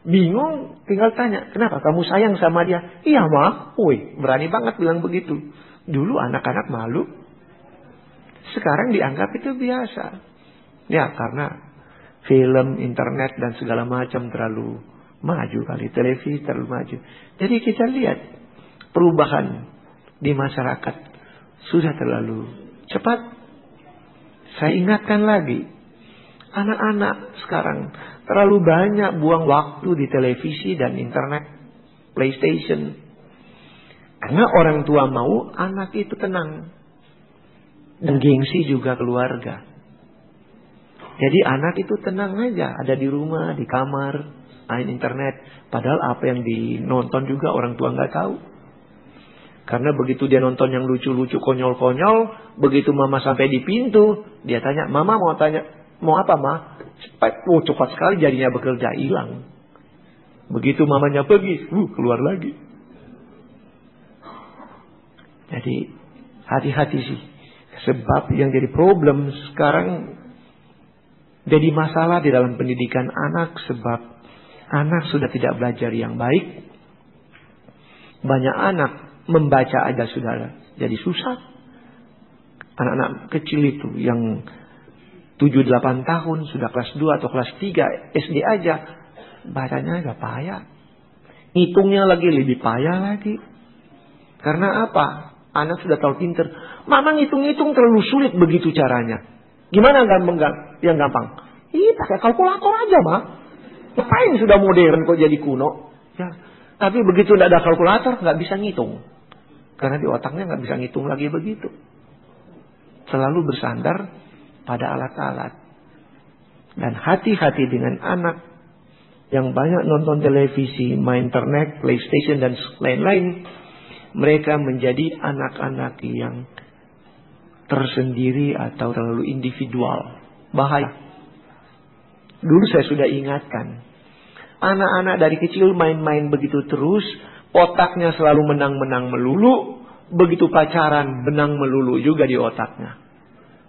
bingung tinggal tanya, kenapa kamu sayang sama dia? Iya mah, berani banget bilang begitu. Dulu anak-anak malu, sekarang dianggap itu biasa. Ya karena film, internet dan segala macam terlalu maju kali, televisi terlalu maju. Jadi kita lihat perubahan di masyarakat sudah terlalu cepat. Saya ingatkan lagi, anak-anak sekarang terlalu banyak buang waktu di televisi dan internet, PlayStation. Karena orang tua mau anak itu tenang. Dan gengsi juga keluarga. Jadi anak itu tenang aja, ada di rumah, di kamar, main internet. Padahal apa yang dinonton juga orang tua nggak tahu. Karena begitu dia nonton yang lucu-lucu, konyol-konyol, begitu mama sampai di pintu, dia tanya, mama mau apa ma? Cepat sekali jadinya bekerja, hilang. Begitu mamanya pergi, keluar lagi. Jadi hati-hati sih. Sebab yang jadi problem sekarang, jadi masalah di dalam pendidikan anak, sebab anak sudah tidak belajar yang baik. Banyak anak membaca aja sudah jadi susah. Anak-anak kecil itu yang 7-8 tahun sudah kelas 2 atau kelas 3 SD aja, bacanya agak payah. Hitungnya lagi lebih payah lagi. Karena apa? Anak sudah tahu pinter. Mama ngitung-ngitung terlalu sulit begitu caranya. Gimana yang gampang? Pakai kalkulator aja mah. Ngapain sudah modern kok jadi kuno? Ya, tapi begitu tidak ada kalkulator nggak bisa ngitung. Karena di otaknya nggak bisa ngitung lagi begitu. Selalu bersandar pada alat-alat. Dan hati-hati dengan anak yang banyak nonton televisi, main internet, PlayStation dan lain-lain. Mereka menjadi anak-anak yang tersendiri atau terlalu individual. Bahaya. Dulu saya sudah ingatkan. Anak-anak dari kecil main-main begitu terus. Otaknya selalu menang-menang melulu. Begitu pacaran, menang melulu juga di otaknya.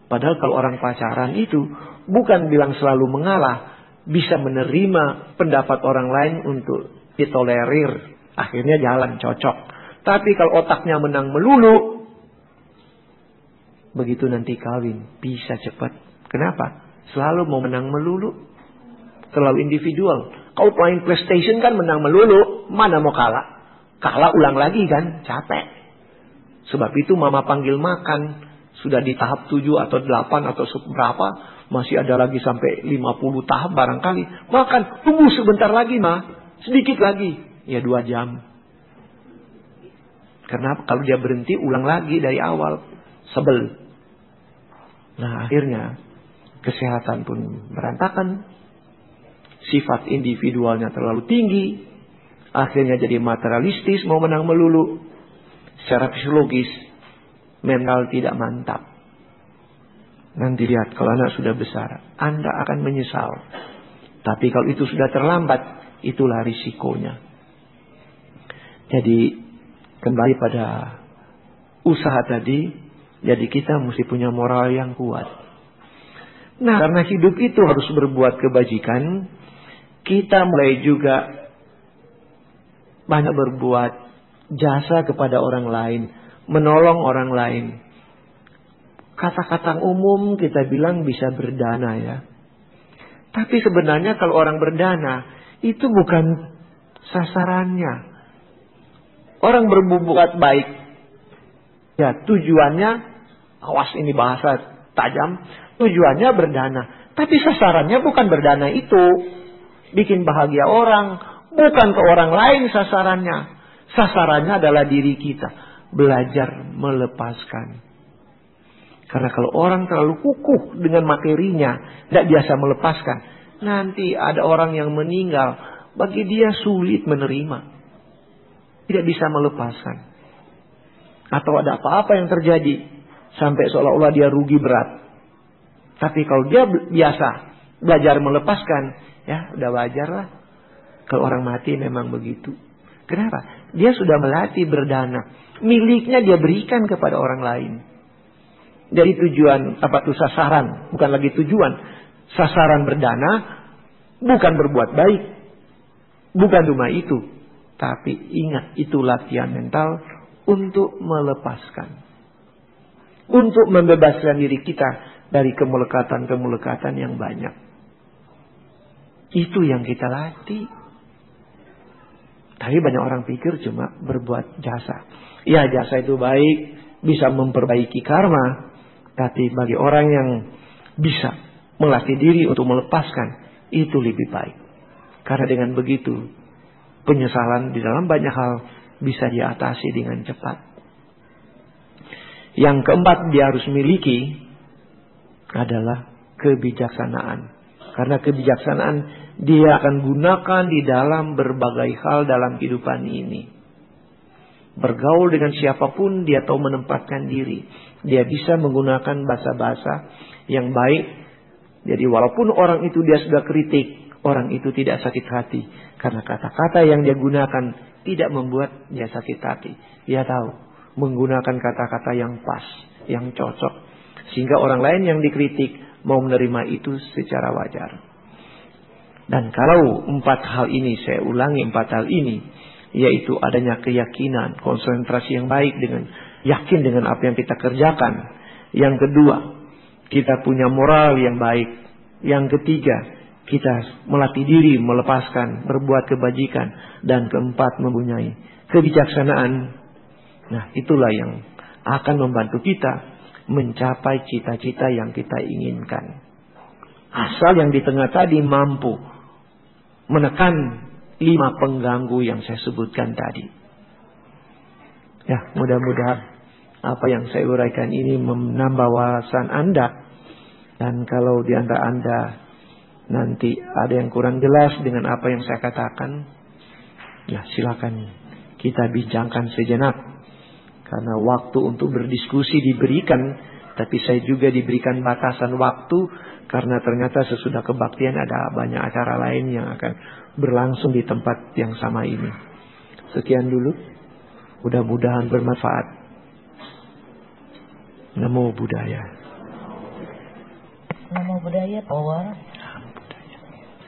Padahal kalau orang pacaran itu bukan bilang selalu mengalah. Bisa menerima pendapat orang lain untuk ditolerir. Akhirnya jalan cocok. Tapi kalau otaknya menang melulu, begitu nanti kawin bisa cepat. Kenapa? Selalu mau menang melulu. Terlalu individual. Kau main PlayStation kan menang melulu, mana mau kalah? Kalah ulang lagi kan, capek. Sebab itu mama panggil makan, sudah di tahap 7 atau 8 atau berapa, masih ada lagi sampai 50 tahap barangkali. Makan, tunggu sebentar lagi mah, sedikit lagi. Ya 2 jam. Karena kalau dia berhenti ulang lagi dari awal, sebel. Nah akhirnya kesehatan pun berantakan. Sifat individualnya terlalu tinggi. Akhirnya jadi materialistis, mau menang melulu. Secara psikologis, mental tidak mantap. Nanti lihat kalau anak sudah besar, Anda akan menyesal. Tapi kalau itu sudah terlambat, itulah risikonya. Jadi kembali pada usaha tadi, jadi kita mesti punya moral yang kuat. Nah, karena hidup itu harus berbuat kebajikan, kita mulai juga banyak berbuat jasa kepada orang lain, menolong orang lain. Kata-kata umum kita bilang bisa berdana ya. Tapi sebenarnya kalau orang berdana itu bukan sasarannya. Orang berbuat baik, ya tujuannya, awas ini bahasa tajam, tujuannya berdana. Tapi sasarannya bukan berdana itu. Bikin bahagia orang, bukan ke orang lain sasarannya. Sasarannya adalah diri kita. Belajar melepaskan. Karena kalau orang terlalu kukuh dengan materinya, tidak biasa melepaskan, nanti ada orang yang meninggal, bagi dia sulit menerima. Tidak bisa melepaskan. Atau ada apa-apa yang terjadi, sampai seolah-olah dia rugi berat. Tapi kalau dia biasa belajar melepaskan, ya udah wajar lah. Kalau orang mati memang begitu. Kenapa? Dia sudah melatih berdana. Miliknya dia berikan kepada orang lain. Jadi tujuan, apa itu sasaran, bukan lagi tujuan. Sasaran berdana bukan berbuat baik. Bukan cuma itu. Tapi ingat, itu latihan mental untuk melepaskan. Untuk membebaskan diri kita dari kemelekatan-kemelekatan yang banyak. Itu yang kita latih. Tapi banyak orang pikir cuma berbuat jasa. Ya, jasa itu baik, bisa memperbaiki karma. Tapi bagi orang yang bisa melatih diri untuk melepaskan, itu lebih baik. Karena dengan begitu, penyesalan di dalam banyak hal bisa diatasi dengan cepat. Yang keempat dia harus miliki adalah kebijaksanaan. Karena kebijaksanaan dia akan gunakan di dalam berbagai hal dalam kehidupan ini. Bergaul dengan siapapun dia tahu menempatkan diri. Dia bisa menggunakan bahasa-bahasa yang baik. Jadi walaupun orang itu dia sudah kritik, orang itu tidak sakit hati. Karena kata-kata yang dia gunakan tidak membuat dia sakit hati. Dia tahu menggunakan kata-kata yang pas, yang cocok. Sehingga orang lain yang dikritik mau menerima itu secara wajar. Dan kalau 4 hal ini, saya ulangi 4 hal ini, yaitu adanya keyakinan, konsentrasi yang baik dengan yakin dengan apa yang kita kerjakan. Yang kedua, kita punya moral yang baik. Yang ketiga, kita melatih diri, melepaskan, berbuat kebajikan. Dan keempat, mempunyai kebijaksanaan. Nah, itulah yang akan membantu kita mencapai cita-cita yang kita inginkan. Asal yang di tengah tadi mampu menekan 5 pengganggu yang saya sebutkan tadi. Ya, mudah-mudahan apa yang saya uraikan ini menambah wawasan Anda. Dan kalau di antara Anda nanti ada yang kurang jelas dengan apa yang saya katakan, ya silakan kita bincangkan sejenak. Karena waktu untuk berdiskusi diberikan, tapi saya juga diberikan batasan waktu. Karena ternyata sesudah kebaktian ada banyak acara lain yang akan berlangsung di tempat yang sama ini. Sekian dulu. Mudah-mudahan bermanfaat. Namo Buddhaya. Namo Buddhaya, Pak War.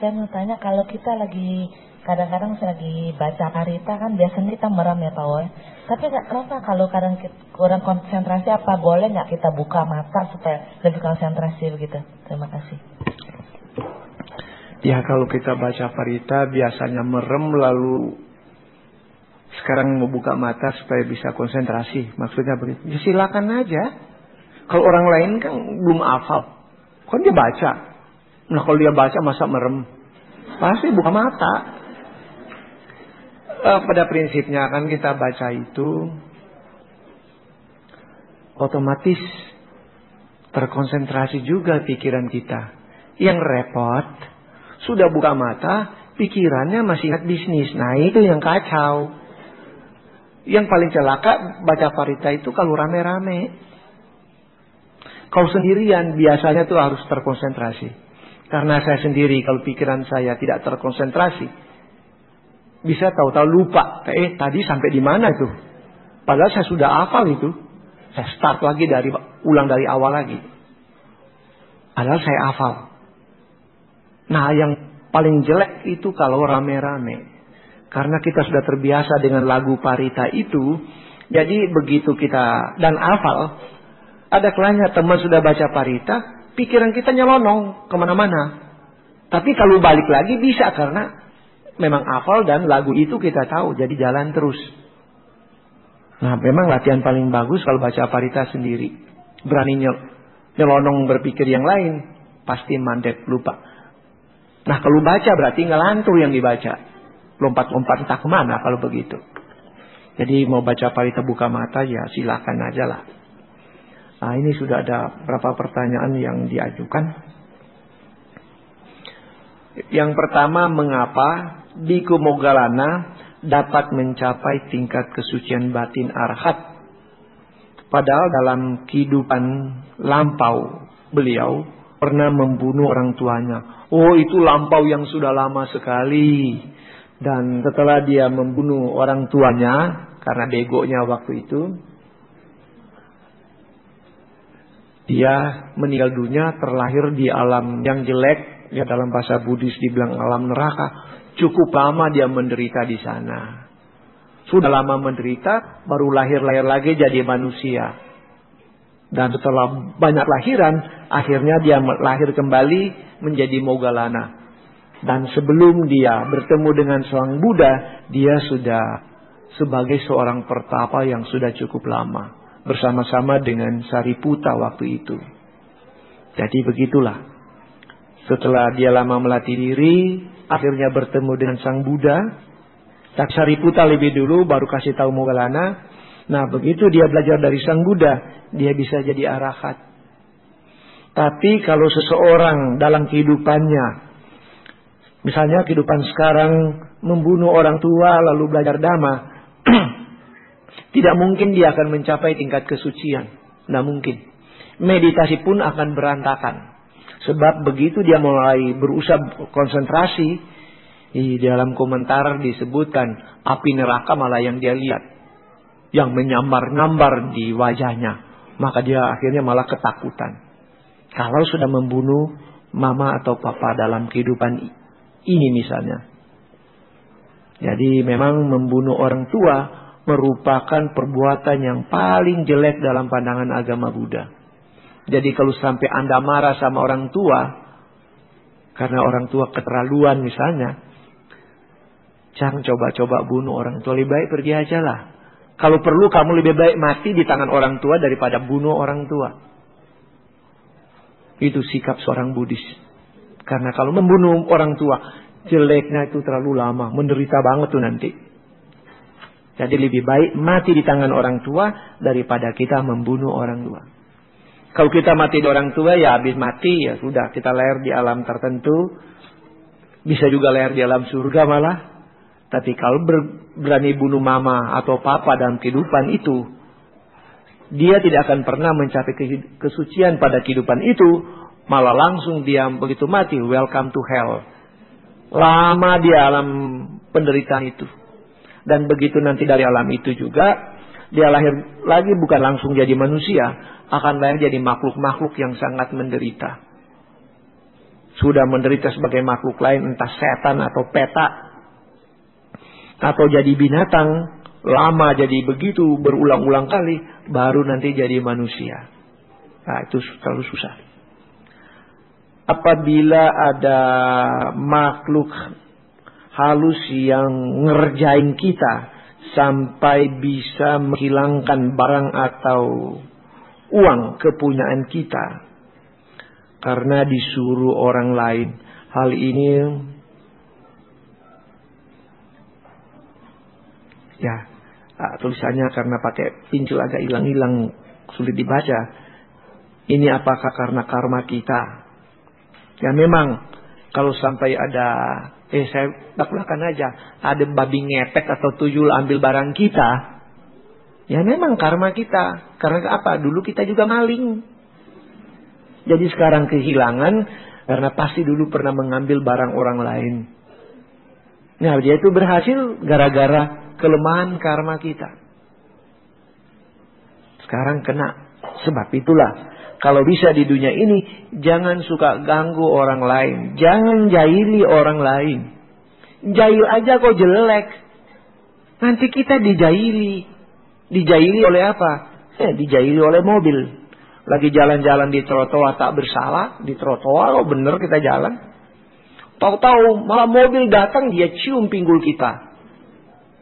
Saya mau tanya, kalau kita lagi kadang-kadang saya lagi baca parita kan biasanya kita merem ya Pak War. Tapi nggak kenapa kalau kadang kurang konsentrasi, apa boleh nggak kita buka mata supaya lebih konsentrasi begitu? Terima kasih. Ya, kalau kita baca parita biasanya merem lalu sekarang mau buka mata supaya bisa konsentrasi. Maksudnya begitu. Ya silakan aja. Kalau orang lain kan belum hafal, kan dia baca. Nah kalau dia baca masa merem? Pasti buka mata. Pada prinsipnya kan kita baca itu otomatis terkonsentrasi juga pikiran kita. Yang repot sudah buka mata, pikirannya masih ingat bisnis. Nah itu yang kacau. Yang paling celaka baca parita itu kalau rame-rame. Kalau sendirian biasanya tuh harus terkonsentrasi. Karena saya sendiri kalau pikiran saya tidak terkonsentrasi, bisa tahu-tahu lupa. Tadi sampai di mana itu? Padahal saya sudah hafal itu. Saya start lagi ulang dari awal lagi. Padahal saya hafal. Nah yang paling jelek itu kalau rame-rame. Karena kita sudah terbiasa dengan lagu parita itu, jadi begitu kita dan hafal, ada kalanya teman sudah baca parita, pikiran kita nyelonong kemana-mana. Tapi kalau balik lagi bisa karena memang hafal dan lagu itu kita tahu, jadi jalan terus. Nah, memang latihan paling bagus kalau baca parita sendiri. Berani nyelonong berpikir yang lain, pasti mandek lupa. Nah, kalau baca berarti ngelantur yang dibaca. Lompat-lompat entah kemana kalau begitu. Jadi mau baca parita buka mata ya silakan aja lah. Nah, ini sudah ada berapa pertanyaan yang diajukan. Yang pertama, mengapa Biku Moggallana dapat mencapai tingkat kesucian batin arhat? Padahal dalam kehidupan lampau beliau pernah membunuh orang tuanya. Oh, itu lampau yang sudah lama sekali. Dan setelah dia membunuh orang tuanya karena begonya waktu itu, dia meninggal dunia, terlahir di alam yang jelek. Ya, dalam bahasa Buddhis dibilang alam neraka. Cukup lama dia menderita di sana. Sudah lama menderita, baru lahir-lahir lagi jadi manusia. Dan setelah banyak lahiran, akhirnya dia lahir kembali menjadi Moggallana. Dan sebelum dia bertemu dengan Sang Buddha, dia sudah sebagai seorang pertapa yang sudah cukup lama. Bersama-sama dengan Sariputta waktu itu. Jadi begitulah. Setelah dia lama melatih diri, akhirnya bertemu dengan Sang Buddha. Sariputta lebih dulu baru kasih tahu Moggallana. Nah, begitu dia belajar dari Sang Buddha, dia bisa jadi arahat. Tapi kalau seseorang dalam kehidupannya, misalnya kehidupan sekarang membunuh orang tua lalu belajar dhamma, tidak mungkin dia akan mencapai tingkat kesucian. Tidak mungkin. Meditasi pun akan berantakan. Sebab begitu dia mulai berusaha konsentrasi, di dalam komentar disebutkan api neraka malah yang dia lihat, yang menyambar-nyambar di wajahnya. Maka dia akhirnya malah ketakutan. Kalau sudah membunuh mama atau papa dalam kehidupan ini misalnya. Jadi memang membunuh orang tua merupakan perbuatan yang paling jelek dalam pandangan agama Buddha. Jadi kalau sampai Anda marah sama orang tua, karena orang tua keterlaluan misalnya, jangan coba-coba bunuh orang tua. Lebih baik pergi aja lah. Kalau perlu kamu lebih baik mati di tangan orang tua daripada bunuh orang tua. Itu sikap seorang Buddhis. Karena kalau membunuh orang tua, jeleknya itu terlalu lama. Menderita banget tuh nanti. Jadi lebih baik mati di tangan orang tua daripada kita membunuh orang tua. Kalau kita mati di orang tua, ya habis mati, ya sudah. Kita lahir di alam tertentu. Bisa juga lahir di alam surga malah. Tapi kalau berani bunuh mama atau papa dalam kehidupan itu, dia tidak akan pernah mencapai kesucian pada kehidupan itu. Malah langsung dia begitu mati, welcome to hell. Lama di alam penderitaan itu. Dan begitu nanti dari alam itu juga, dia lahir lagi bukan langsung jadi manusia, akan lahir jadi makhluk-makhluk yang sangat menderita. Sudah menderita sebagai makhluk lain, entah setan atau peta, atau jadi binatang, lama jadi begitu, berulang-ulang kali, baru nanti jadi manusia. Nah, itu terlalu susah. Apabila ada makhluk halus yang ngerjain kita sampai bisa menghilangkan barang atau uang kepunyaan kita karena disuruh orang lain, hal ini ya tulisannya karena pakai pincil agak hilang-hilang, sulit dibaca. Ini apakah karena karma kita? Ya memang kalau sampai ada saya belak-belakan aja, ada babi ngepet atau tuyul ambil barang kita, ya memang karma kita. Karena apa? Dulu kita juga maling. Jadi sekarang kehilangan karena pasti dulu pernah mengambil barang orang lain. Nah, dia itu berhasil gara-gara kelemahan karma kita. Sekarang kena. Sebab itulah, kalau bisa di dunia ini, jangan suka ganggu orang lain. Jangan jahili orang lain. Jahil aja kok jelek. Nanti kita dijaili. Dijaili oleh apa? Dijaili oleh mobil. Lagi jalan-jalan di trotoar tak bersalah. Di trotoar, bener kita jalan. Tahu-tahu malah mobil datang, dia cium pinggul kita.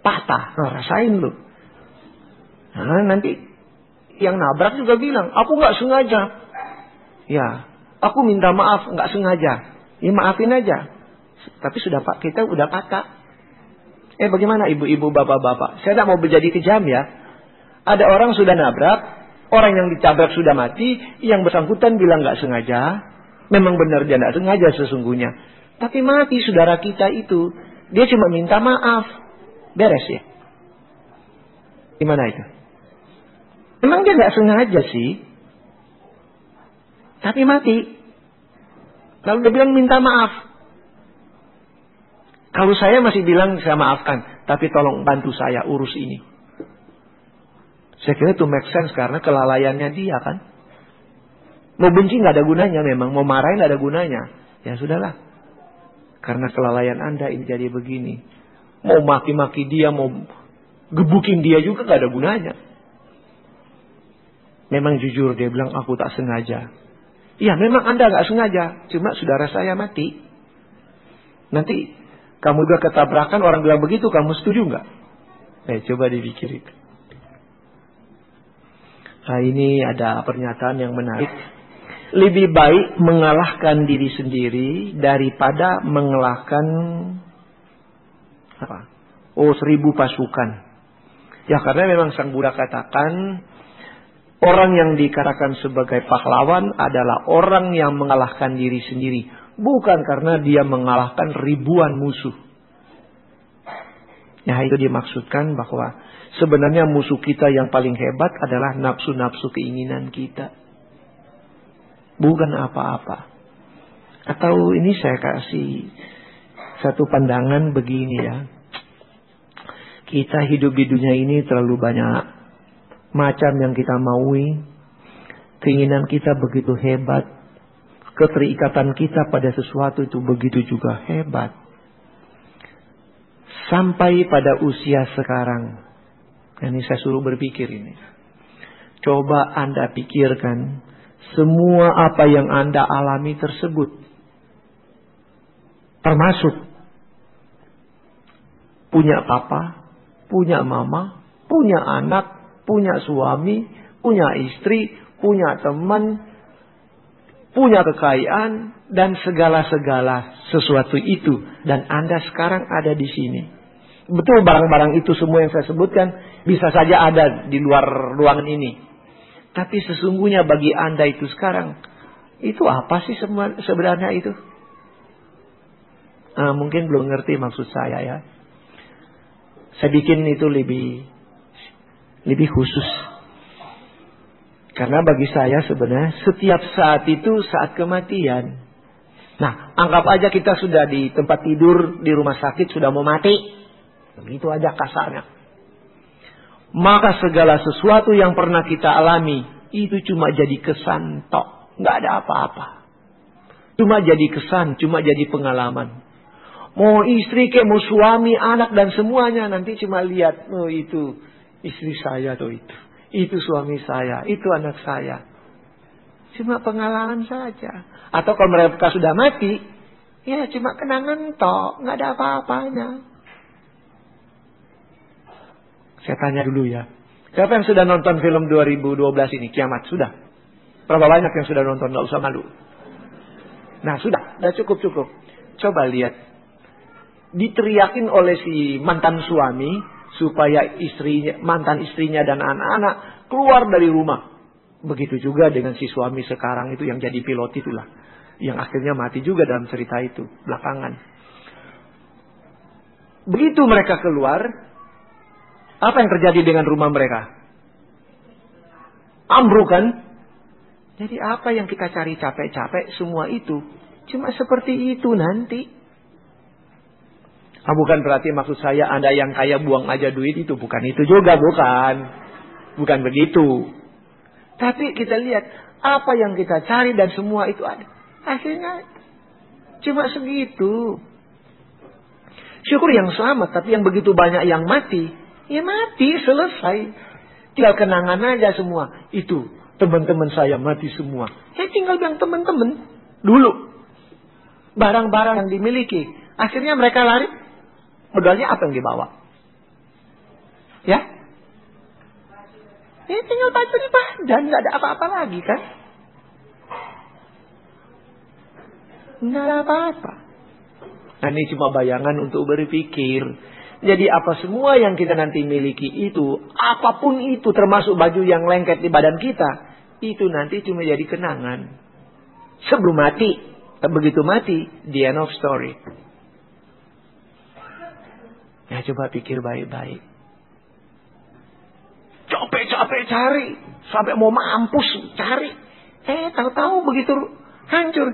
Patah. Nah, rasain lu. Nah, nanti yang nabrak juga bilang, aku gak sengaja. Ya, aku minta maaf, gak sengaja. Ya maafin aja. Tapi kita udah patah. Bagaimana ibu-ibu, bapak-bapak? Saya tak mau menjadi kejam ya. Ada orang sudah nabrak, orang yang ditabrak sudah mati, yang bersangkutan bilang gak sengaja. Memang benar dia gak sengaja sesungguhnya. Tapi mati saudara kita itu. Dia cuma minta maaf. Beres ya? Gimana itu? Memang dia gak sengaja sih. Tapi mati. Lalu dia bilang minta maaf. Kalau saya masih bilang saya maafkan. Tapi tolong bantu saya urus ini. Saya kira itu make sense karena kelalaiannya dia kan. Mau benci gak ada gunanya memang. Mau marahin gak ada gunanya. Ya sudahlah. Karena kelalaian Anda ini jadi begini. Mau maki-maki dia, mau gebukin dia juga gak ada gunanya. Memang jujur dia bilang aku tak sengaja. Ya memang Anda gak sengaja. Cuma saudara saya mati. Nanti kamu juga ketabrakan orang bilang begitu, kamu setuju gak? Coba dipikirin. Nah ini ada pernyataan yang menarik. Lebih baik mengalahkan diri sendiri daripada mengalahkan 1000 pasukan. Ya karena memang Sang Buddha katakan orang yang dikatakan sebagai pahlawan adalah orang yang mengalahkan diri sendiri. Bukan karena dia mengalahkan ribuan musuh. Ya itu dimaksudkan bahwa sebenarnya musuh kita yang paling hebat adalah nafsu-nafsu keinginan kita. Bukan apa-apa. Atau ini saya kasih satu pandangan begini ya. Kita hidup di dunia ini terlalu banyak macam yang kita maui. Keinginan kita begitu hebat. Keterikatan kita pada sesuatu itu begitu juga hebat. Sampai pada usia sekarang. Ini saya suruh berpikir ini. Coba Anda pikirkan. Semua apa yang Anda alami tersebut. Termasuk. Punya papa. Punya mama. Punya anak. Punya suami. Punya istri. Punya teman. Punya kekayaan. Dan segala-segala sesuatu itu. Dan Anda sekarang ada di sini. Betul barang-barang itu semua yang saya sebutkan. Bisa saja ada di luar ruangan ini. Tapi sesungguhnya bagi Anda itu sekarang. Itu apa sih sebenarnya itu? Mungkin belum ngerti maksud saya ya. Saya bikin itu lebih khusus. Karena bagi saya sebenarnya setiap saat itu saat kematian. Nah, anggap aja kita sudah di tempat tidur di rumah sakit sudah mau mati. Begitu aja kasarnya. Maka segala sesuatu yang pernah kita alami itu cuma jadi kesan tok, nggak ada apa-apa. Cuma jadi kesan, cuma jadi pengalaman. Mau istri kayak mau suami, anak dan semuanya nanti cuma lihat, oh itu istri saya tuh itu suami saya, itu anak saya. Cuma pengalaman saja. Atau kalau mereka sudah mati, ya cuma kenangan tok, nggak ada apa-apanya. Saya tanya dulu ya. Siapa yang sudah nonton film 2012 ini? Kiamat. Sudah. Berapa banyak yang sudah nonton? Nggak usah malu. Nah sudah cukup. Coba lihat. Diteriakin oleh si mantan suami. Supaya mantan istrinya dan anak-anak keluar dari rumah. Begitu juga dengan si suami sekarang itu yang jadi pilot itulah. Yang akhirnya mati juga dalam cerita itu. Belakangan. Begitu mereka keluar. Apa yang terjadi dengan rumah mereka? Ambruk kan? Jadi apa yang kita cari capek-capek semua itu cuma seperti itu nanti. Bukan berarti maksud saya Anda yang kaya buang aja duit itu. Bukan itu juga, bukan. Bukan begitu. Tapi kita lihat apa yang kita cari dan semua itu ada. Akhirnya cuma segitu. Syukur yang selamat, tapi yang begitu banyak yang mati. Ya mati, selesai. Tinggal kenangan aja semua. Itu, teman-teman saya mati semua. Ya tinggal bilang teman-teman. Dulu. Barang-barang yang dimiliki. Akhirnya mereka lari. Modalnya apa yang dibawa? Ya? Ya tinggal baju di badan. Gak ada apa-apa lagi kan? Nggak ada apa-apa. Nah ini cuma bayangan untuk berpikir. Jadi apa semua yang kita nanti miliki itu, apapun itu termasuk baju yang lengket di badan kita, itu nanti cuma jadi kenangan. Sebelum mati, begitu mati, the end of story. Ya coba pikir baik-baik. Capek-capek cari, sampai mau mampus cari. Tahu-tahu begitu hancur.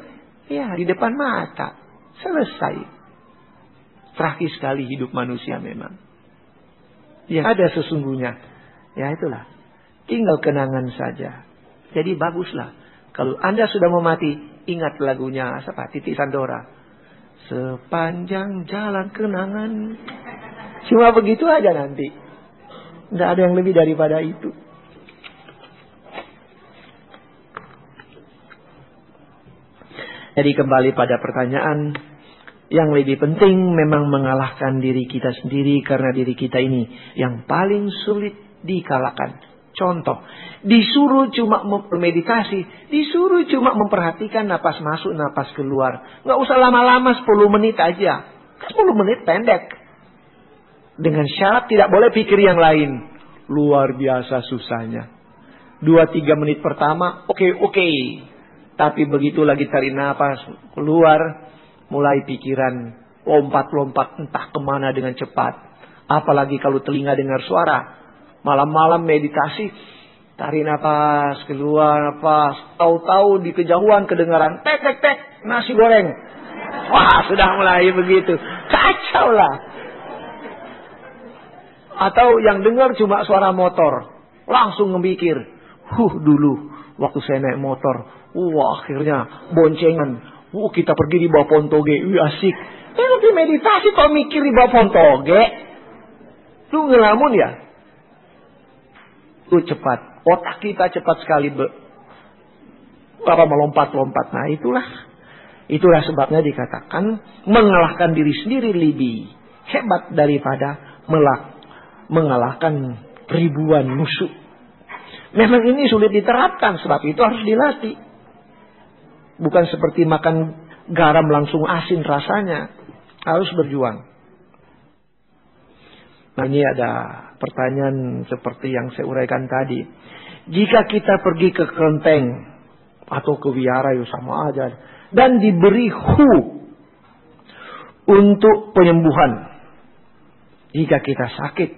Ya di depan mata. Selesai. Terakhir sekali hidup manusia memang. Ya ada sesungguhnya. Ya itulah. Tinggal kenangan saja. Jadi baguslah. Kalau Anda sudah mau mati, ingat lagunya siapa? Titik Sandora. Sepanjang jalan kenangan. Cuma begitu aja nanti. Tidak ada yang lebih daripada itu. Jadi kembali pada pertanyaan, yang lebih penting memang mengalahkan diri kita sendiri, karena diri kita ini yang paling sulit dikalahkan. Contoh, disuruh cuma memeditasi, disuruh cuma memperhatikan napas masuk, napas keluar. Nggak usah lama-lama, 10 menit aja. 10 menit pendek. Dengan syarat tidak boleh pikir yang lain. Luar biasa susahnya. 2-3 menit pertama, oke. Tapi begitu lagi tarik nafas keluar, mulai pikiran lompat-lompat entah kemana dengan cepat. Apalagi kalau telinga dengar suara. Malam-malam meditasi, tarik nafas, keluar nafas. Tahu-tahu di kejauhan kedengaran tek, nasi goreng. Wah, sudah mulai begitu. Kacau lah. Atau yang dengar cuma suara motor. Langsung memikir. Dulu waktu saya naik motor. Akhirnya boncengan. Kita pergi di bawah pohon toge. Asik. Tapi meditasi kok mikir di bawah pohon toge. Lu ngelamun ya? Cepat. Otak kita cepat sekali melompat-lompat. Nah itulah sebabnya dikatakan mengalahkan diri sendiri lebih hebat daripada mengalahkan ribuan musuh. Memang ini sulit diterapkan, sebab itu harus dilatih. Bukan seperti makan garam langsung asin rasanya. Harus berjuang. Nah ini ada pertanyaan seperti yang saya uraikan tadi. Jika kita pergi ke kelenteng atau ke wihara, ya sama aja. Dan diberi untuk penyembuhan. Jika kita sakit.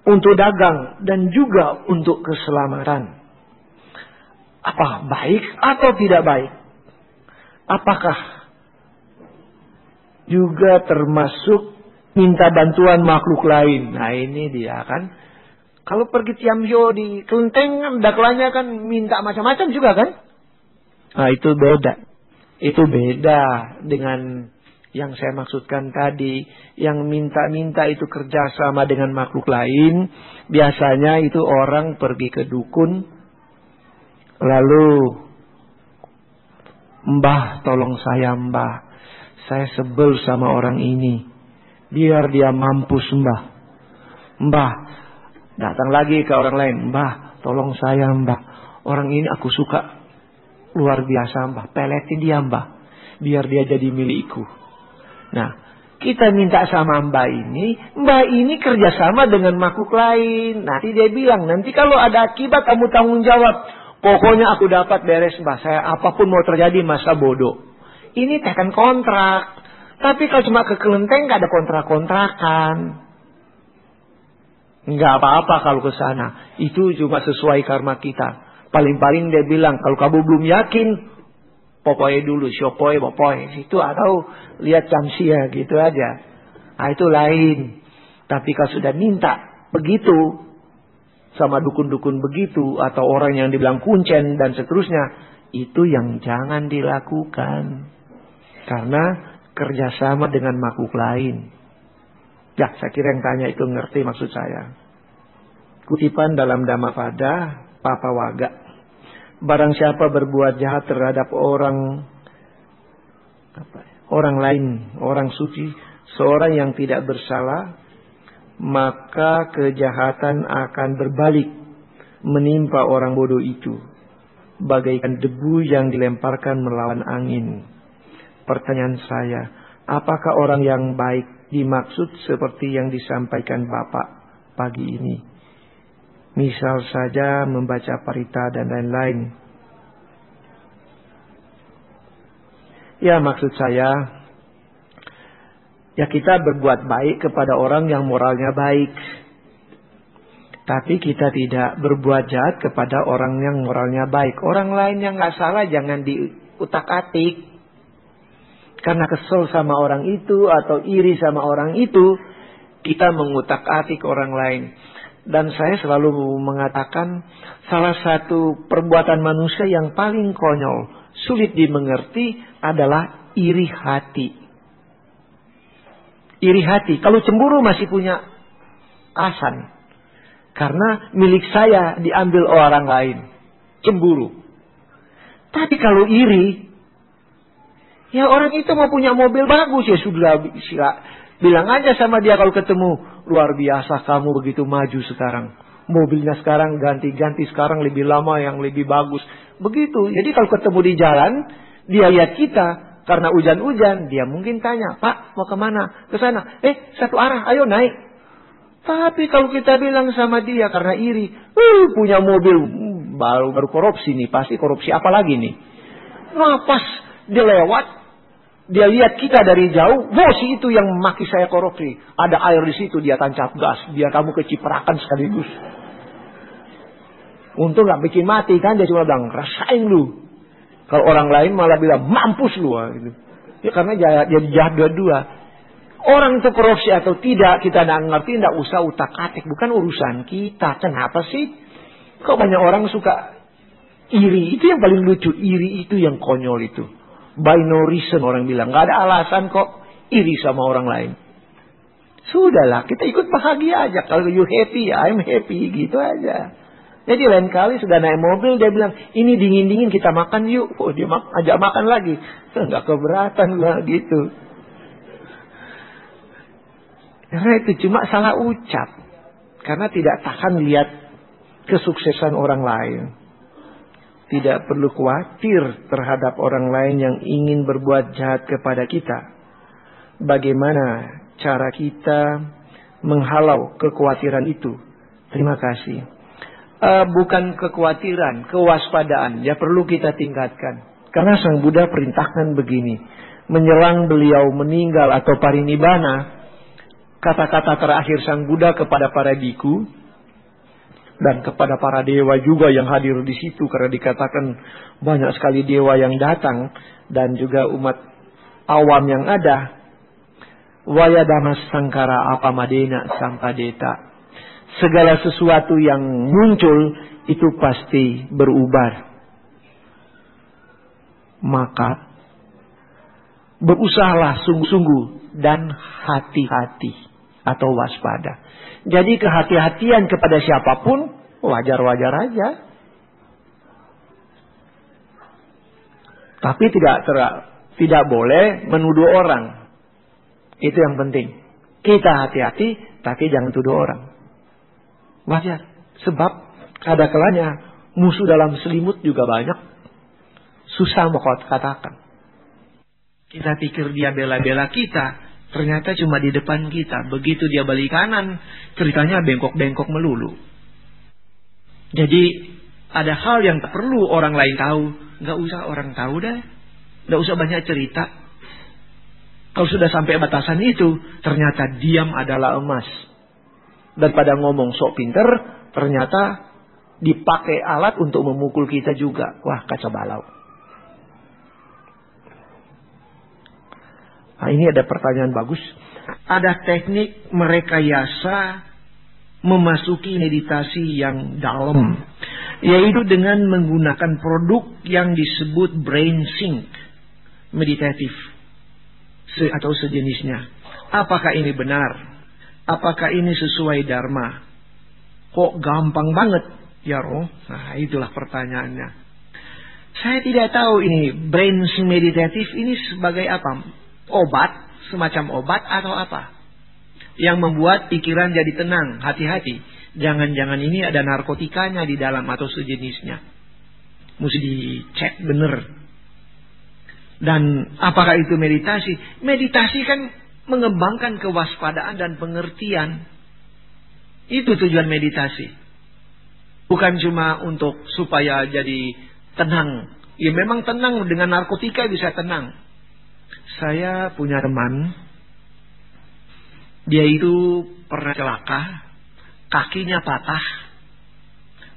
Untuk dagang dan juga untuk keselamatan. Apa baik atau tidak baik? Apakah juga termasuk minta bantuan makhluk lain? Nah ini dia kan. Kalau pergi Tiamhyo di kelenteng, daklanya kan minta macam-macam juga kan? Nah itu beda. Itu beda dengan yang saya maksudkan tadi. Yang minta-minta itu kerjasama dengan makhluk lain. Biasanya itu orang pergi ke dukun. Lalu, Mbah tolong saya Mbah. Saya sebel sama orang ini. Biar dia mampus Mbah. Mbah. Datang lagi ke orang lain. Mbah tolong saya Mbah. Orang ini aku suka. Luar biasa Mbah. Peletin dia Mbah. Biar dia jadi milikku. Nah, kita minta sama Mbak ini kerjasama dengan makhluk lain. Nanti dia bilang, nanti kalau ada akibat kamu tanggung jawab. Pokoknya aku dapat beres Mbak. Saya apapun mau terjadi masa bodoh. Ini tekan kontrak. Tapi kalau cuma ke kelenteng gak ada kontrak-kontrakan. Nggak apa-apa kalau ke sana. Itu cuma sesuai karma kita. Paling-paling dia bilang, kalau kamu belum yakin, pokoknya dulu, syopoy, bopoy. Itu atau lihat camsia gitu aja. Nah itu lain. Tapi kalau sudah minta begitu, sama dukun-dukun begitu, atau orang yang dibilang kuncen dan seterusnya, itu yang jangan dilakukan. Karena kerjasama dengan makhluk lain. Ya, saya kira yang tanya itu ngerti maksud saya. Kutipan dalam Dhammapada, Papa Waga. Barang siapa berbuat jahat terhadap orang lain, orang suci, seorang yang tidak bersalah, maka kejahatan akan berbalik menimpa orang bodoh itu, bagaikan debu yang dilemparkan melawan angin. Pertanyaan saya, apakah orang yang baik dimaksud seperti yang disampaikan Bapak pagi ini? Misal saja membaca parita dan lain-lain. Ya, maksud saya, ya kita berbuat baik kepada orang yang moralnya baik. Tapi kita tidak berbuat jahat kepada orang yang moralnya baik. Orang lain yang gak salah jangan diutak-atik. Karena kesel sama orang itu atau iri sama orang itu, kita mengutak-atik orang lain. Dan saya selalu mengatakan salah satu perbuatan manusia yang paling konyol, sulit dimengerti adalah iri hati. Iri hati. Kalau cemburu masih punya alasan. Karena milik saya diambil orang lain. Cemburu. Tapi kalau iri, ya orang itu mau punya mobil bagus, ya sudah bilang aja sama dia kalau ketemu, luar biasa kamu begitu maju sekarang. Mobilnya sekarang ganti-ganti, sekarang lebih lama yang lebih bagus. Begitu. Jadi kalau ketemu di jalan, dia lihat kita karena hujan-hujan, dia mungkin tanya, Pak mau kemana? Ke sana. Satu arah, ayo naik. Tapi kalau kita bilang sama dia karena iri, punya mobil baru korupsi nih, pasti korupsi apa lagi nih? Nah pas dia lewat, dia lihat kita dari jauh, bos itu yang maki saya korupsi. Ada air di situ, dia tancap gas, biar kamu keciprakan sekaligus. Untung gak bikin mati kan, dia cuma bilang rasain lu. Kalau orang lain malah bilang mampus lu. Gitu. Ya karena jadi jahat dua-dua. Orang itu korupsi atau tidak kita tidak ngerti, tidak usah utak-atik, bukan urusan kita. Kenapa sih? Kok banyak orang suka iri? Itu yang paling lucu, iri itu yang konyol itu. By no reason orang bilang, nggak ada alasan kok iri sama orang lain. Sudahlah, kita ikut bahagia aja. Kalau you happy, I'm happy, gitu aja. Jadi lain kali sudah naik mobil dia bilang, ini dingin-dingin kita makan yuk. Oh dia ajak makan lagi, nggak keberatan lah gitu. Karena itu cuma salah ucap, karena tidak tahan lihat kesuksesan orang lain. Tidak perlu khawatir terhadap orang lain yang ingin berbuat jahat kepada kita. Bagaimana cara kita menghalau kekhawatiran itu? Terima kasih. Bukan kekhawatiran, kewaspadaan. Ya perlu kita tingkatkan. Karena Sang Buddha perintahkan begini. Menjelang beliau meninggal atau parinibbana, kata-kata terakhir Sang Buddha kepada para biku dan kepada para dewa juga yang hadir di situ, karena dikatakan banyak sekali dewa yang datang dan juga umat awam yang ada. Wayadamas sangkara apamadena sampadeta. Segala sesuatu yang muncul itu pasti berubah. Maka berusahalah sungguh-sungguh dan hati-hati atau waspada. Jadi kehati-hatian kepada siapapun wajar-wajar aja. Tapi tidak boleh menuduh orang. Itu yang penting. Kita hati-hati tapi jangan tuduh orang. Wajar. Sebab kadang-kadang musuh dalam selimut juga banyak. Susah mau katakan. Kita pikir dia bela-bela kita. Ternyata cuma di depan kita. Begitu dia balik kanan, ceritanya bengkok-bengkok melulu. Jadi ada hal yang tak perlu orang lain tahu. Gak usah orang tahu dah. Gak usah banyak cerita. Kalau sudah sampai batasan itu, ternyata diam adalah emas. Dan pada ngomong sok pinter, ternyata dipakai alat untuk memukul kita juga. Wah, kacau balau. Nah, ini ada pertanyaan bagus. Ada teknik merekayasa memasuki meditasi yang dalam, yaitu dengan menggunakan produk yang disebut brain sync meditatif atau sejenisnya. Apakah ini benar? apakah ini sesuai dharma? Kok gampang banget ya Roh? Nah, itulah pertanyaannya. Saya tidak tahu ini brain meditatif ini sebagai apa? Obat, semacam obat atau apa? Yang membuat pikiran jadi tenang, hati-hati. Jangan-jangan ini ada narkotikanya di dalam atau sejenisnya. Mesti dicek bener. Dan apakah itu meditasi? Meditasi kan mengembangkan kewaspadaan dan pengertian. Itu tujuan meditasi. Bukan cuma untuk supaya jadi tenang. Ya memang tenang, dengan narkotika bisa tenang. Saya punya teman, dia itu pernah celaka, kakinya patah,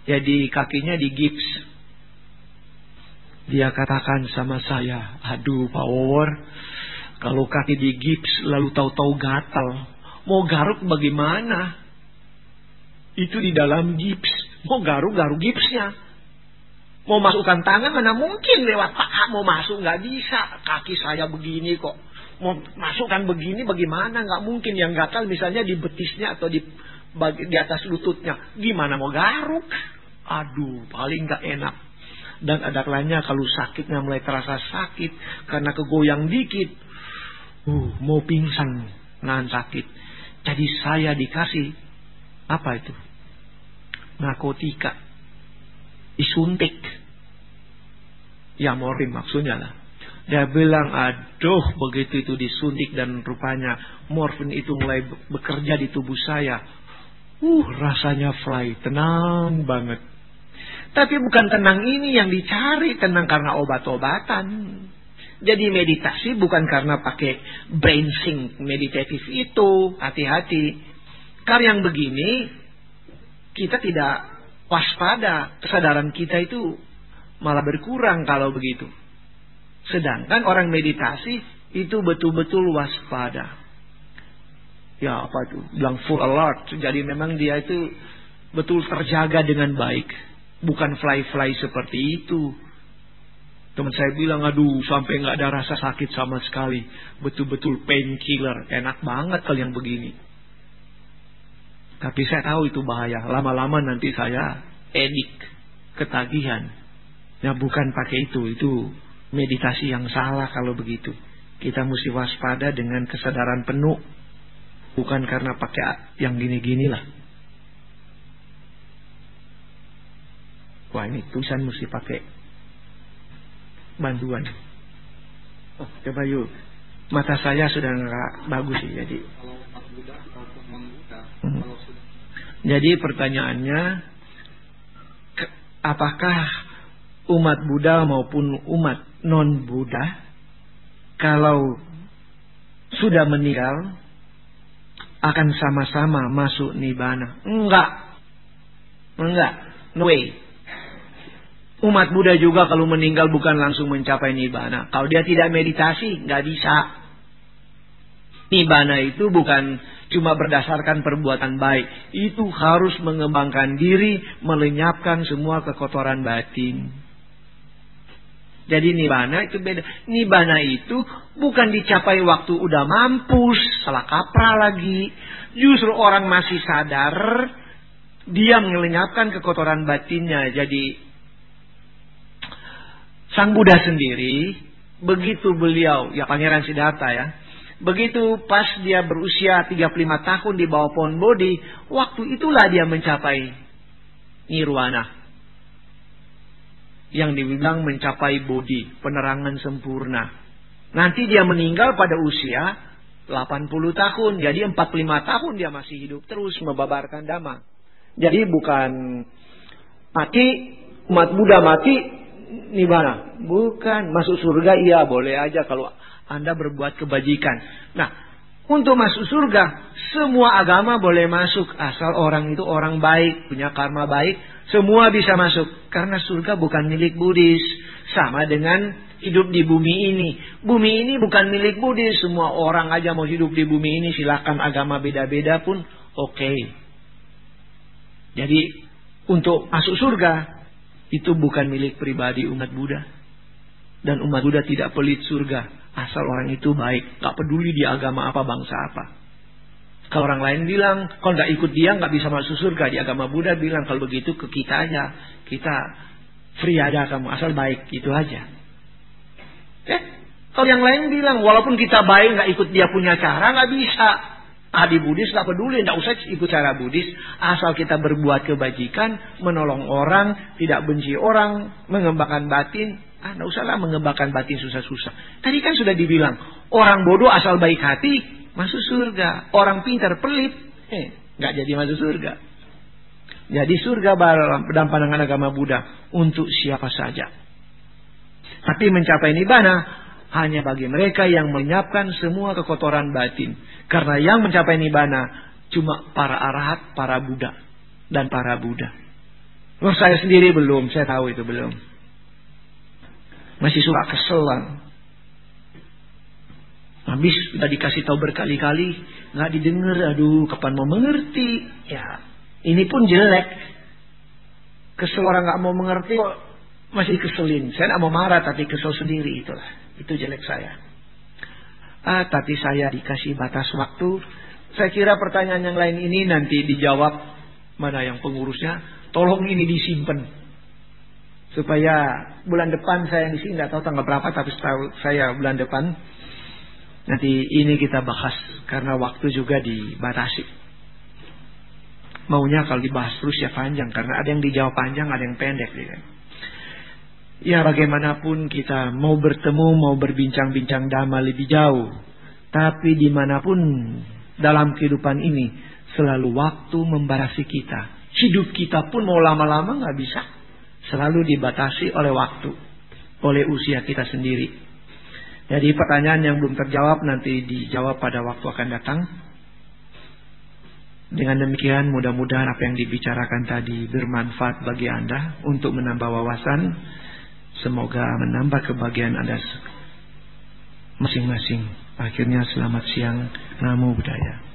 jadi kakinya digips. Dia katakan sama saya, aduh Pak Wawor, kalau kaki digips lalu tahu-tahu gatal, mau garuk bagaimana? Itu di dalam gips, mau garuk gipsnya. Mau masukkan tangan mana mungkin lewat paha mau masuk, nggak bisa. Kaki saya begini kok. Mau masukkan begini bagaimana? Nggak mungkin. Yang gatal misalnya di betisnya atau di atas lututnya. Gimana mau garuk? Aduh, paling nggak enak. Dan ada kalanya kalau sakitnya mulai terasa sakit karena kegoyang dikit, mau pingsan, nahan sakit. Jadi saya dikasih apa itu? Narkotika. Disuntik. Ya morfin maksudnya lah. Dia bilang, aduh begitu itu disuntik dan rupanya morfin itu mulai bekerja di tubuh saya. Rasanya fly, tenang banget. Tapi bukan tenang ini yang dicari, tenang karena obat-obatan. Jadi meditasi bukan karena pakai brain sync meditatif itu, hati-hati. Karena yang begini kita tidak waspada, kesadaran kita itu malah berkurang kalau begitu. Sedangkan orang meditasi itu betul-betul waspada. Ya apa itu? Bilang full alert. Jadi memang dia itu betul terjaga dengan baik. Bukan fly-fly seperti itu. Teman saya bilang, aduh sampai nggak ada rasa sakit sama sekali. Betul-betul painkiller. Enak banget kalau yang begini. Tapi saya tahu itu bahaya. Lama-lama nanti saya edik, ketagihan. Ya bukan pakai itu. Itu meditasi yang salah kalau begitu. Kita mesti waspada dengan kesadaran penuh. Bukan karena pakai yang gini-ginilah. Wah ini tulisan mesti pakai bantuan. Oh, coba yuk. Mata saya sudah nggak bagus sih jadi. Jadi pertanyaannya, apakah umat Buddha maupun umat non-Buddha kalau sudah meninggal akan sama-sama masuk Nibbana? Enggak, no way. Umat Buddha juga kalau meninggal bukan langsung mencapai Nibbana. Kalau dia tidak meditasi, nggak bisa. Nibbana itu bukan cuma berdasarkan perbuatan baik. Itu harus mengembangkan diri, melenyapkan semua kekotoran batin. Jadi Nibbana itu beda. Nibbana itu bukan dicapai waktu udah mampus, salah kaprah lagi. Justru orang masih sadar, dia melenyapkan kekotoran batinnya. Jadi Sang Buddha sendiri, begitu beliau, ya Pangeran Siddhartha ya, begitu pas dia berusia 35 tahun di bawah pohon Bodhi, waktu itulah dia mencapai nirwana. Yang dibilang mencapai Bodhi, penerangan sempurna. Nanti dia meninggal pada usia 80 tahun. Jadi 45 tahun dia masih hidup terus membabarkan Dhamma. Jadi bukan mati, umat Buddha mati, Nibbana. Bukan, masuk surga iya boleh aja kalau Anda berbuat kebajikan. Nah, untuk masuk surga, semua agama boleh masuk. Asal orang itu orang baik, punya karma baik, semua bisa masuk. Karena surga bukan milik Buddhis. Sama dengan hidup di bumi ini. Bumi ini bukan milik Buddhis. Semua orang aja mau hidup di bumi ini. Silakan agama beda-beda pun oke. Jadi, untuk masuk surga, itu bukan milik pribadi umat Buddha. Dan umat Buddha tidak pelit surga. Asal orang itu baik. Gak peduli dia agama apa, bangsa apa. Kalau orang lain bilang, kalau nggak ikut dia nggak bisa masuk surga. Di agama Buddha bilang, kalau begitu ke kita aja, kita free aja kamu, asal baik, itu aja. Kalau yang lain bilang, walaupun kita baik nggak ikut dia punya cara, nggak bisa. Di Buddhis nggak peduli, nggak usah ikut cara Buddhis, asal kita berbuat kebajikan, menolong orang, tidak benci orang, mengembangkan batin. Nggak usahlah mengembangkan batin susah-susah. Tadi kan sudah dibilang, orang bodoh asal baik hati masuk surga. Orang pintar pelit, nggak jadi masuk surga. Jadi surga dalam pandangan agama Buddha untuk siapa saja. Tapi mencapai nibbana hanya bagi mereka yang menyiapkan semua kekotoran batin. Karena yang mencapai nibbana cuma para arahat, para Buddha, dan para Buddha. Saya sendiri belum, saya tahu itu belum. Masih suka kesel. Habis udah dikasih tahu berkali-kali, nggak didengar. Aduh, kapan mau mengerti? Ya, ini pun jelek. Kesel orang nggak mau mengerti kok masih keselin. Saya nggak mau marah tapi kesel sendiri, itulah. Itu jelek saya. Tapi saya dikasih batas waktu. Saya kira pertanyaan yang lain ini nanti dijawab mana yang pengurusnya. Tolong ini disimpan supaya bulan depan saya di sini nggak tahu tanggal berapa, tapi setahu saya bulan depan. Nanti ini kita bahas karena waktu juga dibatasi. Maunya kalau dibahas terus ya panjang, karena ada yang dijawab panjang, ada yang pendek. Ya bagaimanapun kita mau bertemu, mau berbincang-bincang dhamma lebih jauh. Tapi dimanapun dalam kehidupan ini selalu waktu membatasi kita. Hidup kita pun mau lama-lama nggak bisa. Selalu dibatasi oleh waktu, oleh usia kita sendiri. Jadi pertanyaan yang belum terjawab nanti dijawab pada waktu akan datang. Dengan demikian mudah-mudahan apa yang dibicarakan tadi bermanfaat bagi Anda untuk menambah wawasan. Semoga menambah kebahagiaan Anda masing-masing. Akhirnya selamat siang. Namo Buddhaya.